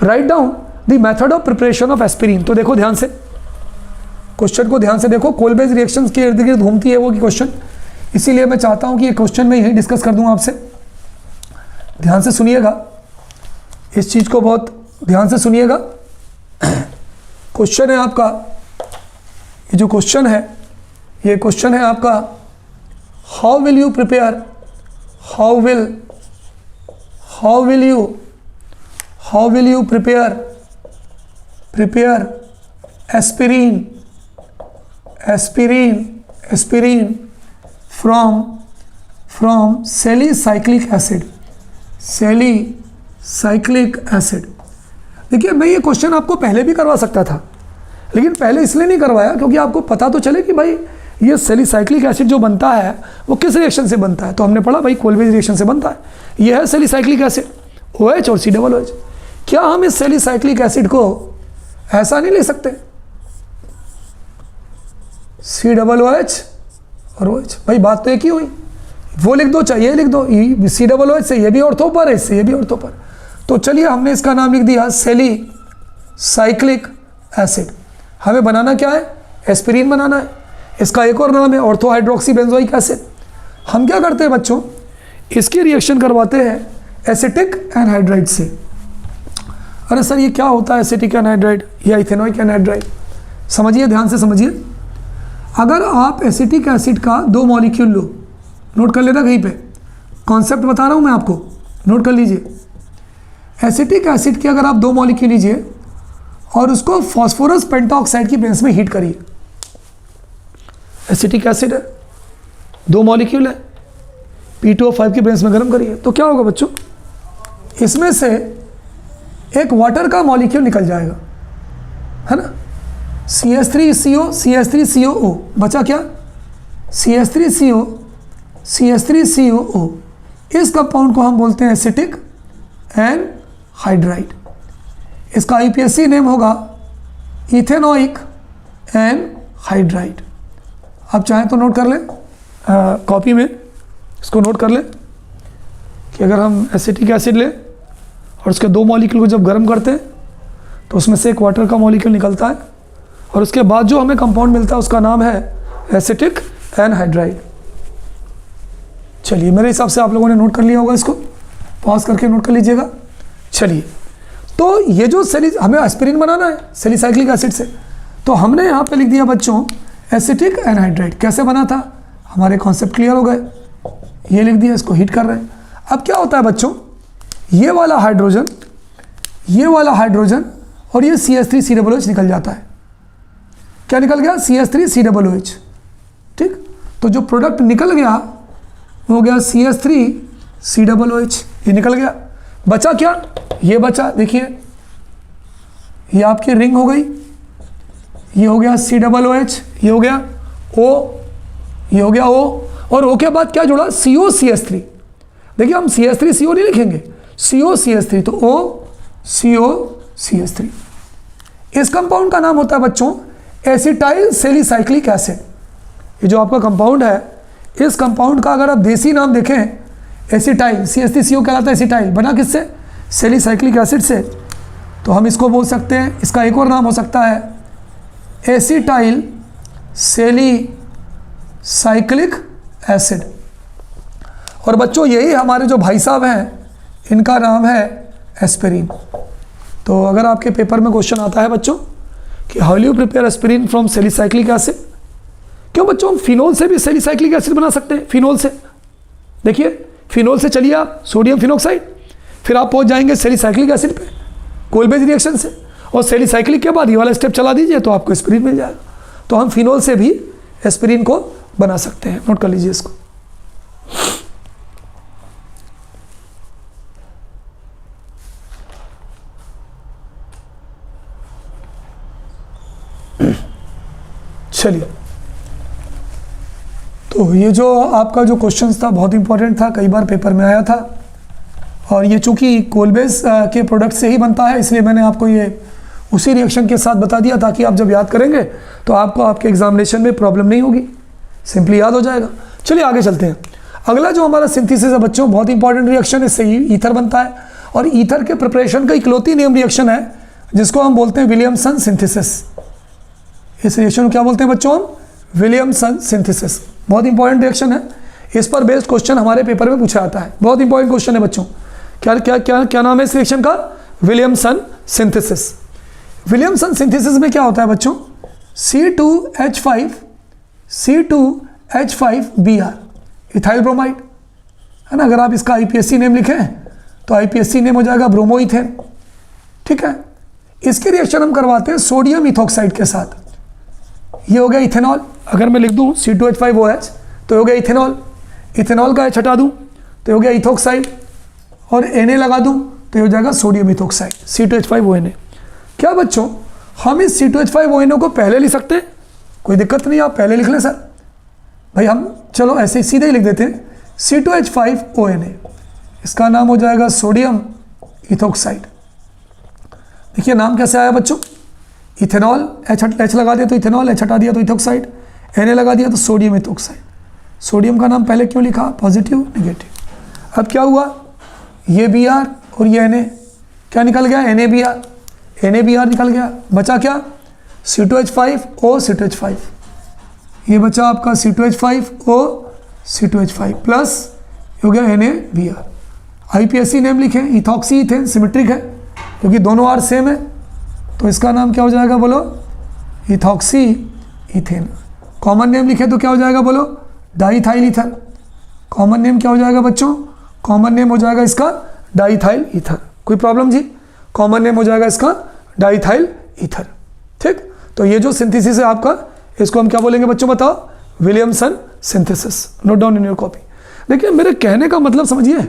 [SPEAKER 1] write down the method of preparation of aspirin. तो देखो ध्यान से, क्वेश्चन को ध्यान से देखो, कोल बेस रिएक्शंस के इर्द गिर्द घूमती है वो की क्वेश्चन, इसीलिए मैं चाहता हूं कि ये क्वेश्चन में यही डिस्कस कर दूं आपसे। ध्यान से सुनिएगा, इस चीज को बहुत ध्यान से सुनिएगा। क्वेश्चन है आपका, ये जो क्वेश्चन है, ये क्वेश्चन है आपका how will you prepare, how will you prepare aspirin from salicylic acid. देखिए मैं ये क्वेश्चन आपको पहले भी करवा सकता था, लेकिन पहले इसलिए नहीं करवाया क्योंकि आपको पता तो चले कि भाई ये सेलिसाइक्लिक एसिड जो बनता है वो किस रिएक्शन से बनता है। तो हमने पढ़ा भाई कोल बेस रिएक्शन से बनता है, ये है सेलिसाइक्लिक एसिड, OH और COOH। क्या हम इस सेलिसाइक्लिक एसिड को ऐसा नहीं ले सकते, COOH और OH, भाई बात तो एक ही हुई, वो लिख दो चाहे ये लिख दो, COOH से ये भी ऑर्थो पर है, इससे ये भी ऑर्थो पर। तो चलिए हमने इसका नाम लिख दिया सेलिसाइक्लिक एसिड। हमें बनाना क्या है, एस्पिरिन बनाना है। इसका एक और नाम है ऑर्थो हाइड्रोक्सी बेंजोइक एसिड। हम क्या करते हैं बच्चों, इसकी रिएक्शन करवाते हैं एसिटिक एनहाइड्राइड से। अरे सर ये क्या होता है एसिटिक एनहाइड्राइड या इथेनोइक एनहाइड्राइड, समझिए ध्यान से समझिए। अगर आप एसिटिक एसिड का 2 मॉलिक्यूल लो, नोट कर लेना कहीं पे, कॉन्सेप्ट बता रहा हूँ मैं आपको, नोट कर लीजिए। एसिटिक एसिड के अगर आप 2 मॉलिक्यूल लीजिए और उसको फास्फोरस पेंटाऑक्साइड की प्रेजेंस में हीट करिए, एसिटिक एसिड है 2 मॉलिक्यूल है, P2O5 की प्रेजेंस में गर्म करिए, तो क्या होगा बच्चों, इसमें से एक वाटर का मॉलिक्यूल निकल जाएगा, है ना, CH3CO बचा क्या, CH3CO। इस कंपाउंड को हम बोलते हैं एसिटिक एनहाइड्राइड। इसका IPSC नेम होगा इथेनोइक एनहाइड्राइड। आप चाहें तो नोट कर लें कॉपी में, इसको नोट कर लें कि अगर हम एसिटिक एसिड लें और उसके 2 मॉलिक्यूल को जब गर्म करते हैं तो उसमें से एक वाटर का मॉलिक्यूल निकलता है और उसके बाद जो हमें कंपाउंड मिलता है उसका नाम है एसिटिक एनहाइड्राइड। चलिए, मेरे हिसाब से आप लोगों ने नोट कर लिया होगा, इसको पॉज करके नोट कर लीजिएगा। चलिए, तो ये जो हमें एस्पिरिन बनाना है सैलिसाइक्लिक एसिड से, तो हमने यहाँ पे लिख दिया बच्चों एसिटिक एनहाइड्राइड। कैसे बना था, हमारे कॉन्सेप्ट क्लियर हो गए। ये लिख दिया, इसको हीट कर रहे हैं। अब क्या होता है बच्चों, ये वाला हाइड्रोजन और ये CH3COOH निकल जाता है। क्या निकल गया, CH3COOH। ठीक, तो जो प्रोडक्ट निकल गया वो हो गया CH3COOH, ये निकल गया। बचा क्या, ये बचा, देखिए ये आपकी रिंग हो गई, ये हो गया COOH, ये हो गया O, ये हो गया O, और O के बाद क्या जुड़ा, COCH3। देखिए हम CH3CO नहीं लिखेंगे, COCH3, तो OCOCH3। इस कंपाउंड का नाम होता है बच्चों एसिटाइल सैलिसाइक्लिक एसिड। ये जो आपका कंपाउंड है, इस कंपाउंड का अगर आप देसी नाम देखें एसिटाइल, CH3CO कहलाता है एसिटाइल, बना किससे, सैलिसाइक्लिक एसिड से। तो हम इसको बोल सकते हैं, इसका एक और नाम हो सकता है एसिटाइल सैलिसाइक्लिक एसिड। और बच्चों यही हमारे जो भाई साहब हैं, इनका नाम है एस्पिरिन। तो अगर आपके पेपर में क्वेश्चन आता है बच्चों कि how you prepare aspirin from salicylic acid, क्यों बच्चों हम फिनोल से भी सैलिसाइक्लिक एसिड बना सकते हैं। फिनोल से, देखिए फिनोल से चलिए आप सोडियम फिनॉक्साइड, फिर आप पहुंच जाएंगे सैलिसाइक्लिक एसिड पे कोलबेज रिएक्शन से, और सैलिसाइक्लिक के बाद ये वाला स्टेप चला दीजिए तो आपको एस्पिरिन मिल जाएगा। तो हम फिनोल से भी एस्पिरिन को बना सकते हैं, नोट कर लीजिए इसको। चलिए, तो ये जो आपका जो क्वेश्चन था बहुत इंपॉर्टेंट था, कई बार पेपर में आया था, और ये चूंकि कोलबेज के प्रोडक्ट से ही बनता है, इसलिए मैंने आपको ये उसी रिएक्शन के साथ बता दिया ताकि आप जब याद करेंगे तो आपको आपके एग्जामिनेशन में प्रॉब्लम नहीं होगी, सिंपली याद हो जाएगा। चलिए आगे चलते हैं। अगला जो हमारा सिंथेसिस है बच्चों, बहुत इंपॉर्टेंट रिएक्शन है, इससे ईथर बनता है, और ईथर के प्रिपरेशन का इकलौती नेम रिएक्शन है जिसको हम बोलते हैं विलियमसन सिंथेसिस। इस रिएक्शन को क्या बोलते हैं बच्चों, हम विलियमसन सिंथेसिस। बहुत इंपॉर्टेंट रिएक्शन है, इस पर बेस्ड क्वेश्चन हमारे पेपर में पूछा जाता है, बहुत इंपॉर्टेंट क्वेश्चन है बच्चों। क्या क्या क्या क्या नाम है इस रिएक्शन का, विलियमसन सिंथेसिस। विलियमसन सिंथेसिस में क्या होता है बच्चों, C2H5Br, इथाइल ब्रोमाइड है ना। अगर आप इसका IPSC नेम लिखें तो IPSC नेम हो जाएगा ब्रोमोइथेन। ठीक है, इसके रिएक्शन हम करवाते हैं सोडियम इथॉक्साइड के साथ। ये हो गया इथेनॉल, अगर मैं लिख दूं C2H5OH तो हो गया इथेनॉल, इथेनॉल का H हटा दूं तो हो गया इथॉक्साइड, और Na लगा दूं तो हो जाएगा सोडियम इथॉक्साइड, C2H5ONA। क्या बच्चों हम इस C2H5ONO को पहले लिख सकते हैं, कोई दिक्कत नहीं, आप पहले लिख लें सर। भाई हम चलो ऐसे ही सीधे ही लिख देते हैं C2H5ONA, इसका नाम हो जाएगा सोडियम इथॉक्साइड। देखिए नाम कैसे आया बच्चों, इथेनॉल H लगा दिया तो इथेनॉल, H हटा दिया तो इथॉक्साइड, Na लगा दिया तो सोडियम इथॉक्साइड। सोडियम का नाम पहले क्यों लिखा, पॉजिटिव नेगेटिव। अब क्या हुआ, ये Br और ये Na, क्या निकल गया, NaBr निकल गया। बचा क्या, C2H5O C2H5, ये बचा आपका C2H5O C2H5 प्लस हो गया NaBr। IPSC नेम लिखें, इथॉक्सी इथेन, सिमेट्रिक है क्योंकि दोनों आर सेम है, तो इसका नाम क्या हो जाएगा बोलो, इथॉक्सी इथेन। कॉमन नेम लिखे तो क्या हो जाएगा बोलो, डाइथाइल ईथर। कॉमन नेम क्या हो जाएगा बच्चों, कॉमन नेम हो जाएगा इसका डाइथाइल ईथर। कोई प्रॉब्लम जी, कॉमन नेम हो जाएगा इसका डाइथाइल ईथर। ठीक, तो ये जो सिंथेसिस है आपका, इसको हम क्या बोलेंगे बच्चों बताओ, Williamson synthesis. Note down in your copy. देखिए मेरे कहने का मतलब समझिए,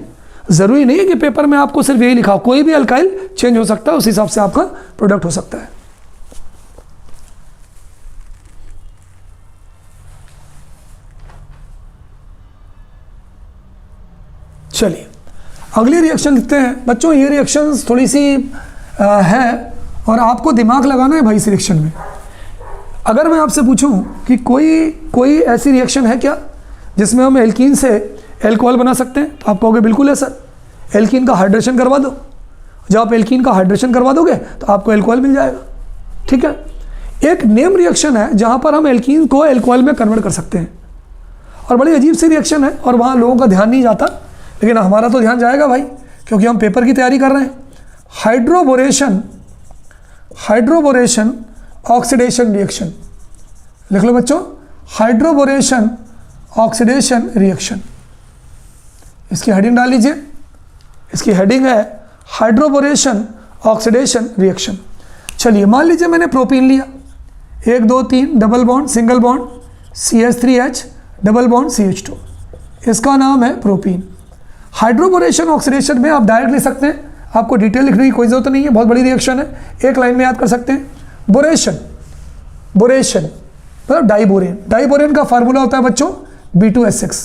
[SPEAKER 1] ज़रूरी नहीं है कि पेपर में आपको सिर्फ यही लिखा हो, कोई भी अल्काइल चेंज हो सकता है, उस हिसाब से आपका प्रोडक्ट हो सकता है। चलिए अगली रिएक्शन लिखते हैं बच्चों। ये रिएक्शंस थोड़ी सी है और आपको दिमाग लगाना है भाई इस रिएक्शन में। अगर मैं आपसे पूछूं कि कोई ऐसी रिएक्शन है क्या जिसमें हम एल्कीन से एल्कोहल बना सकते हैं, तो आप कहोगे बिल्कुल है सर, एल्कीन का हाइड्रेशन करवा दो। जब आप एल्कीन का हाइड्रेशन करवा दोगे तो आपको एल्कोहल मिल जाएगा। ठीक है, एक नेम रिएक्शन है जहाँ पर हम एल्कीन को एल्कोहल में कन्वर्ट कर सकते हैं, और बड़ी अजीब सी रिएक्शन है और वहाँ लोगों का ध्यान नहीं जाता, लेकिन हमारा तो ध्यान जाएगा भाई, क्योंकि हम पेपर की तैयारी कर रहे हैं। हाइड्रोबोरेशन ऑक्सीडेशन रिएक्शन, लिख लो बच्चों, हाइड्रोबोरेशन ऑक्सीडेशन रिएक्शन। इसकी हेडिंग डाल लीजिए, इसकी हेडिंग है हाइड्रोबोरेशन ऑक्सीडेशन रिएक्शन। चलिए मान लीजिए मैंने प्रोपीन लिया, 1 2 3 double bond single bond CH3H double bond CH2, इसका नाम है प्रोपीन। हाइड्रोबोरेशन ऑक्सीडेशन में आप डायरेक्ट ले सकते हैं, आपको डिटेल लिखने की कोई जरूरत नहीं है, बहुत बड़ी रिएक्शन है, एक लाइन में याद कर सकते हैं। बोरेशन मतलब डाइबोरेन, डाइबोरेन का फार्मूला होता है बच्चों B2H6।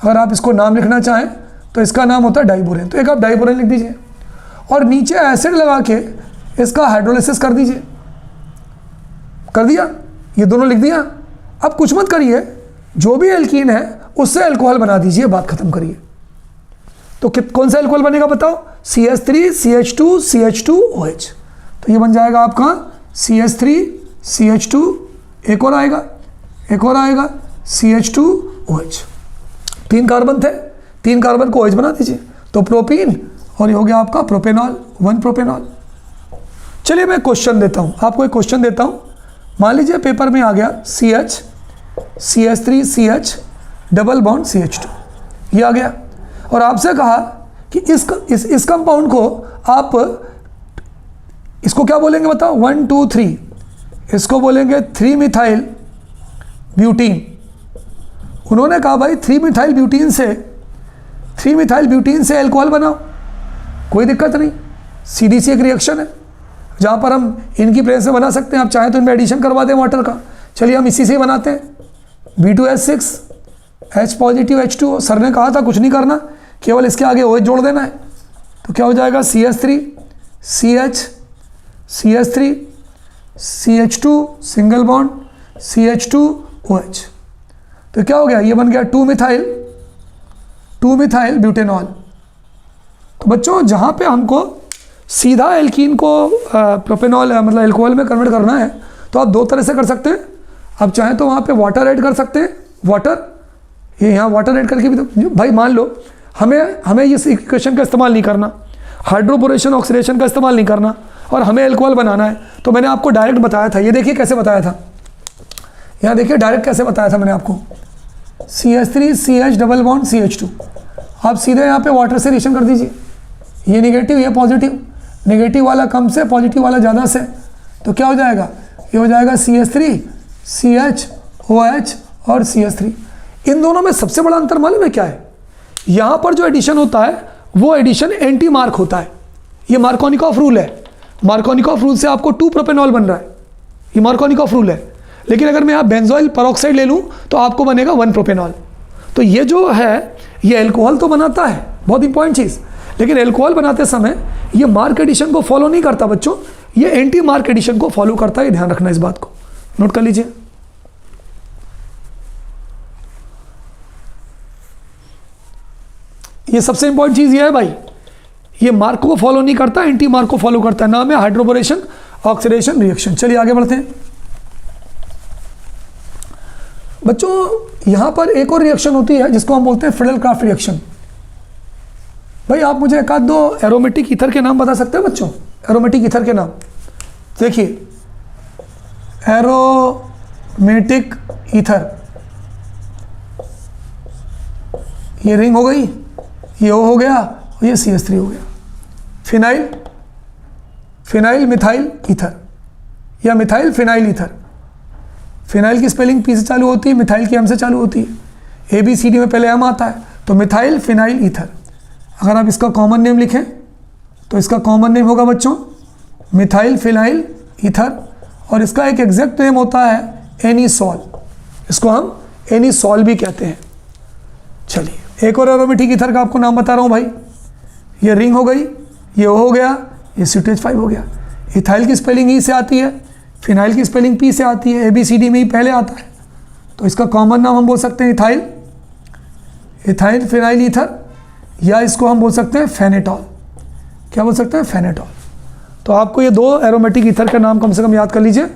[SPEAKER 1] अगर आप इसको नाम लिखना चाहें तो इसका नाम होता है डाइबोरेन, तो एक आप डाइबोरेन लिख दीजिए और नीचे एसिड लगा के इसका हाइड्रोलिसिस कर दीजिए। कर दिया, ये दोनों लिख दिया। अब कुछ मत करिए, जो भी एल्कीन है उससे अल्कोहल बना दीजिए, बात खत्म करिए। तो कौन सा अल्कोहल बनेगा बताओ? CH3 CH2 CH2OH, तो ये बन जाएगा आपका CH3 CH2, एक और आएगा CH2OH। 3 कार्बन थे, 3 कार्बन को OH बना दीजिए, तो प्रोपीन, और ये हो गया आपका प्रोपेनॉल, 1 प्रोपेनॉल। चलिए मैं क्वेश्चन देता हूँ आपको, एक क्वेश्चन देता हूँ। मान लीजिए पेपर में आ गया CH CH3 CH double bond CH2, ये आ गया, और आपसे कहा कि इस कंपाउंड को आप इसको क्या बोलेंगे बताओ? 1 2 3, इसको बोलेंगे 3 मिथाइल ब्यूटीन। उन्होंने कहा भाई 3 मिथाइल ब्यूटीन से अल्कोहल बनाओ, कोई दिक्कत नहीं, सीधी सी एक रिएक्शन है जहाँ पर हम इनकी प्रेजेंस में बना सकते हैं। आप चाहें तो इनमें एडिशन करवा दें वाटर का, चलिए हम इसी से ही बनाते हैं। B2H6 H positive H2O, sir ने कहा था कुछ नहीं करना, केवल इसके आगे OH जोड़ देना है, तो क्या हो जाएगा? CH3 CH2 single bond CH2OH, तो क्या हो गया? ये बन गया 2 मिथाइल ब्यूटेनॉल। तो बच्चों जहाँ पे हमको सीधा एल्कीन को प्रोपेनॉल मतलब अल्कोहल में कन्वर्ट करना है, तो आप 2 तरह से कर सकते हैं। आप चाहें तो वहाँ पे वाटर ऐड कर सकते हैं, वाटर, ये यहाँ वाटर ऐड करके भी, तो भाई मान लो हमें इस इक्वेशन का इस्तेमाल नहीं करना, हाइड्रोबोरेशन ऑक्सीडेशन का इस्तेमाल नहीं करना, और हमें अल्कोहल बनाना है, तो मैंने आपको डायरेक्ट बताया था। ये देखिए कैसे बताया था, यहाँ देखिए डायरेक्ट कैसे बताया था मैंने आपको, CH3 CH double bond CH2, आप सीधे यहाँ पे वाटर से रिएक्शन कर दीजिए, ये नेगेटिव ये पॉजिटिव, नेगेटिव वाला कम से पॉजिटिव वाला ज़्यादा से, तो क्या हो जाएगा? ये हो जाएगा CH3 CH OH और CH3। इन दोनों में सबसे बड़ा अंतर मालूम है क्या है? यहाँ पर जो एडिशन होता है वो एडिशन एंटी मार्क होता है, ये मार्कोनिकॉफ रूल है। मार्कोनिकॉफ रूल से आपको 2 प्रोपेनॉल बन रहा है, ये मार्कोनिकॉफ रूल है। लेकिन अगर मैं यहाँ बेंजोइल पेरोक्साइड ले लूँ तो आपको बनेगा 1 प्रोपेनॉल। तो ये जो है ये अल्कोहल तो बनाता है, बहुत इंपॉर्टेंट चीज़, लेकिन अल्कोहल बनाते समय ये मार्क एडिशन को फॉलो नहीं करता बच्चों, ये एंटी मार्क एडिशन को फॉलो करता है। ध्यान रखना, इस बात को नोट कर लीजिए। ये सबसे इंपॉर्टेंट चीज ये है भाई, ये मार्क को फॉलो नहीं करता, एंटी मार्क को फॉलो करता है। नाम है हाइड्रोबोरेशन ऑक्सीडेशन रिएक्शन। चलिए आगे बढ़ते हैं बच्चों। यहां पर एक और रिएक्शन होती है जिसको हम बोलते हैं फ्रीडल-क्राफ्ट रिएक्शन। भाई आप मुझे एक आध 2 एरोमेटिक ईथर के नाम बता सकते हैं बच्चों? एरोमेटिक ईथर के नाम देखिए, एरोमेटिक ईथर, ये रिंग हो गई, ये O हो गया, और ये CH3 हो गया। फिनाइल मिथाइल ईथर या मिथाइल फिनाइल ईथर। फिनाइल की स्पेलिंग P से चालू होती है, मिथाइल की M से चालू होती है। ABCD में पहले M आता है, तो मिथाइल फिनाइल ईथर। अगर आप इसका कॉमन नेम लिखें तो इसका कॉमन नेम होगा बच्चों मिथाइल फिनाइल ईथर, और इसका एक एग्जैक्ट नेम होता है एनीसॉल, इसको हम एनीसॉल भी कहते हैं। चलिए एक और एरोमेटिक ईथर का आपको नाम बता रहा हूँ भाई। ये रिंग हो गई, ये O हो गया, ये CH5 हो गया। इथाइल की स्पेलिंग E से आती है, फिनाइल की स्पेलिंग P से आती है, ABCD में ही पहले आता है, तो इसका कॉमन नाम हम बोल सकते हैं इथाइल फिनाइल ईथर, या इसको हम बोल सकते हैं फेनेटॉल। क्या बोल सकते हैं? फेनेटॉल। तो आपको ये 2 एरोमेटिक ईथर का नाम कम से कम याद कर लीजिए।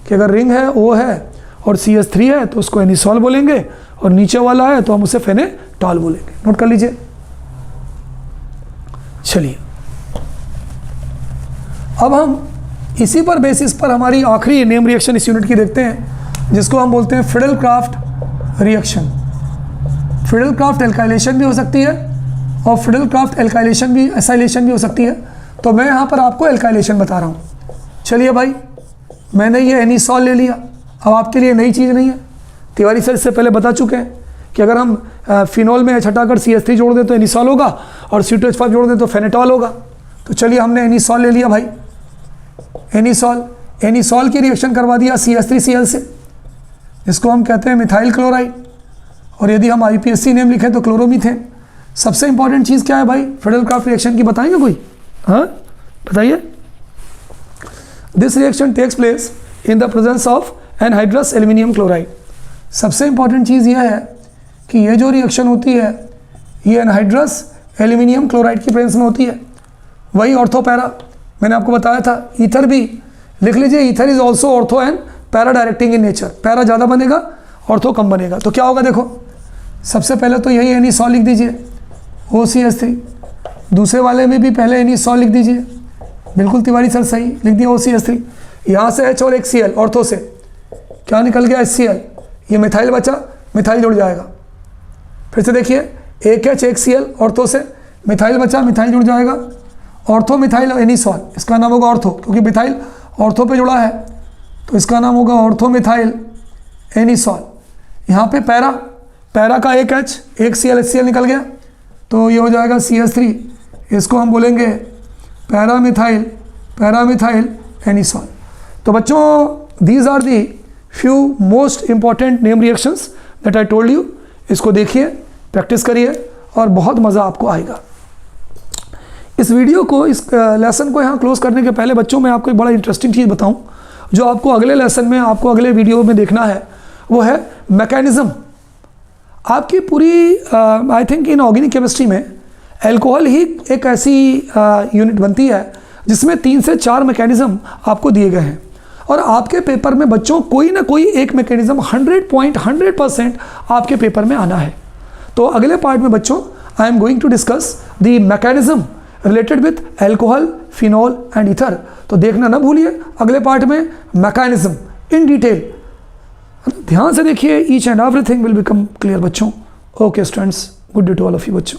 [SPEAKER 1] कि अगर रिंग है O है और CH3 है तो उसको एनिसॉल बोलेंगे, और नीचे वाला है तो हम उसे फेनेटॉल बोलेंगे। नोट कर लीजिए। चलिए अब हम इसी पर बेसिस पर हमारी आखिरी नेम रिएक्शन इस यूनिट की देखते हैं, जिसको हम बोलते हैं फ्रीडल-क्राफ्ट रिएक्शन। फ्रीडल-क्राफ्ट एल्काइलेशन भी हो सकती है और फ्रीडल-क्राफ्ट एल्काइलेशन भी एसाइलेशन भी हो सकती है। तो मैं यहाँ पर आपको एल्काइलेशन बता रहा हूँ। चलिए भाई, मैंने ये एनिसॉल ले लिया। अब आपके लिए नई चीज़ नहीं है, तिवारी सर इससे पहले बता चुके हैं कि अगर हम फिनॉल में H हटाकर CH3 जोड़ दें तो एनिसॉल होगा, और C2H5 जोड़ दें तो फेनेटॉल होगा। तो चलिए हमने एनिसॉल ले लिया भाई। एनिसॉल की रिएक्शन करवा दिया CH3Cl से, जिसको हम कहते हैं मिथाइल क्लोराइड, और यदि हम IPSC नेम लिखें तो क्लोरोमीथेन। सबसे इंपॉर्टेंट चीज़ क्या है भाई फ्रीडल-क्राफ्ट रिएक्शन की, बताएंगे कोई? हाँ बताइए। This reaction takes place in the presence of anhydrous aluminium chloride. सबसे इंपॉर्टेंट चीज़ यह है कि ये जो रिएक्शन होती है ये एनहाइड्रस एल्यूमिनियम क्लोराइड की प्रेजेंस में होती है। वही ऑर्थो पैरा मैंने आपको बताया था। ईथर भी लिख लीजिए, ether is also ortho and para directing in nature. Para ज़्यादा बनेगा, ऑर्थो कम बनेगा। तो क्या होगा देखो, सबसे पहले तो यही एनिसॉल लिख दीजिए OCH3। दूसरे वाले में भी पहले एनिसॉल लिख दीजिए, बिल्कुल तिवारी सर सही लिख दिया OCH3। यहाँ से H और एक Cl ऑर्थो से क्या निकल गया HCl, ये मिथाइल बचा, मिथाइल जुड़ जाएगा। फिर से देखिए, एक H एक Cl ऑर्थो से, मिथाइल बचा, मिथाइल जुड़ जाएगा। ऑर्थो मिथाइल एनिसॉल, इसका नाम होगा ऑर्थो, क्योंकि मिथाइल ऑर्थो पे जुड़ा है तो इसका नाम होगा ऑर्थो मिथाइल एनिसॉल। यहाँ पे पैरा का एक H एक Cl HCl निकल गया तो ये हो जाएगा CH3, इसको हम बोलेंगे पैरामिथाइल एनिसॉल। तो बच्चों these are the few most important name reactions that I told you. इसको देखिए, प्रैक्टिस करिए और बहुत मज़ा आपको आएगा। इस वीडियो को, इस लेसन को यहाँ क्लोज करने के पहले बच्चों मैं आपको एक बड़ा इंटरेस्टिंग चीज़ बताऊँ जो आपको अगले लेसन में, आपको अगले वीडियो में देखना है, वो है मैकेनिज़्म। आपकी पूरी I think in organic chemistry में एल्कोहल ही एक ऐसी यूनिट बनती है जिसमें 3 से 4 मैकेनिज़्म आपको दिए गए हैं, और आपके पेपर में बच्चों कोई ना कोई एक मैकेनिज़्म 100% आपके पेपर में आना है। तो अगले पार्ट में बच्चों I am going to discuss the mechanism related with alcohol, phenol and ether. तो देखना ना भूलिए अगले पार्ट में मैकेनिज़्म इन डिटेल। ध्यान से देखिए, each and everything will become clear बच्चों। Okay students, good day to all of you बच्चों।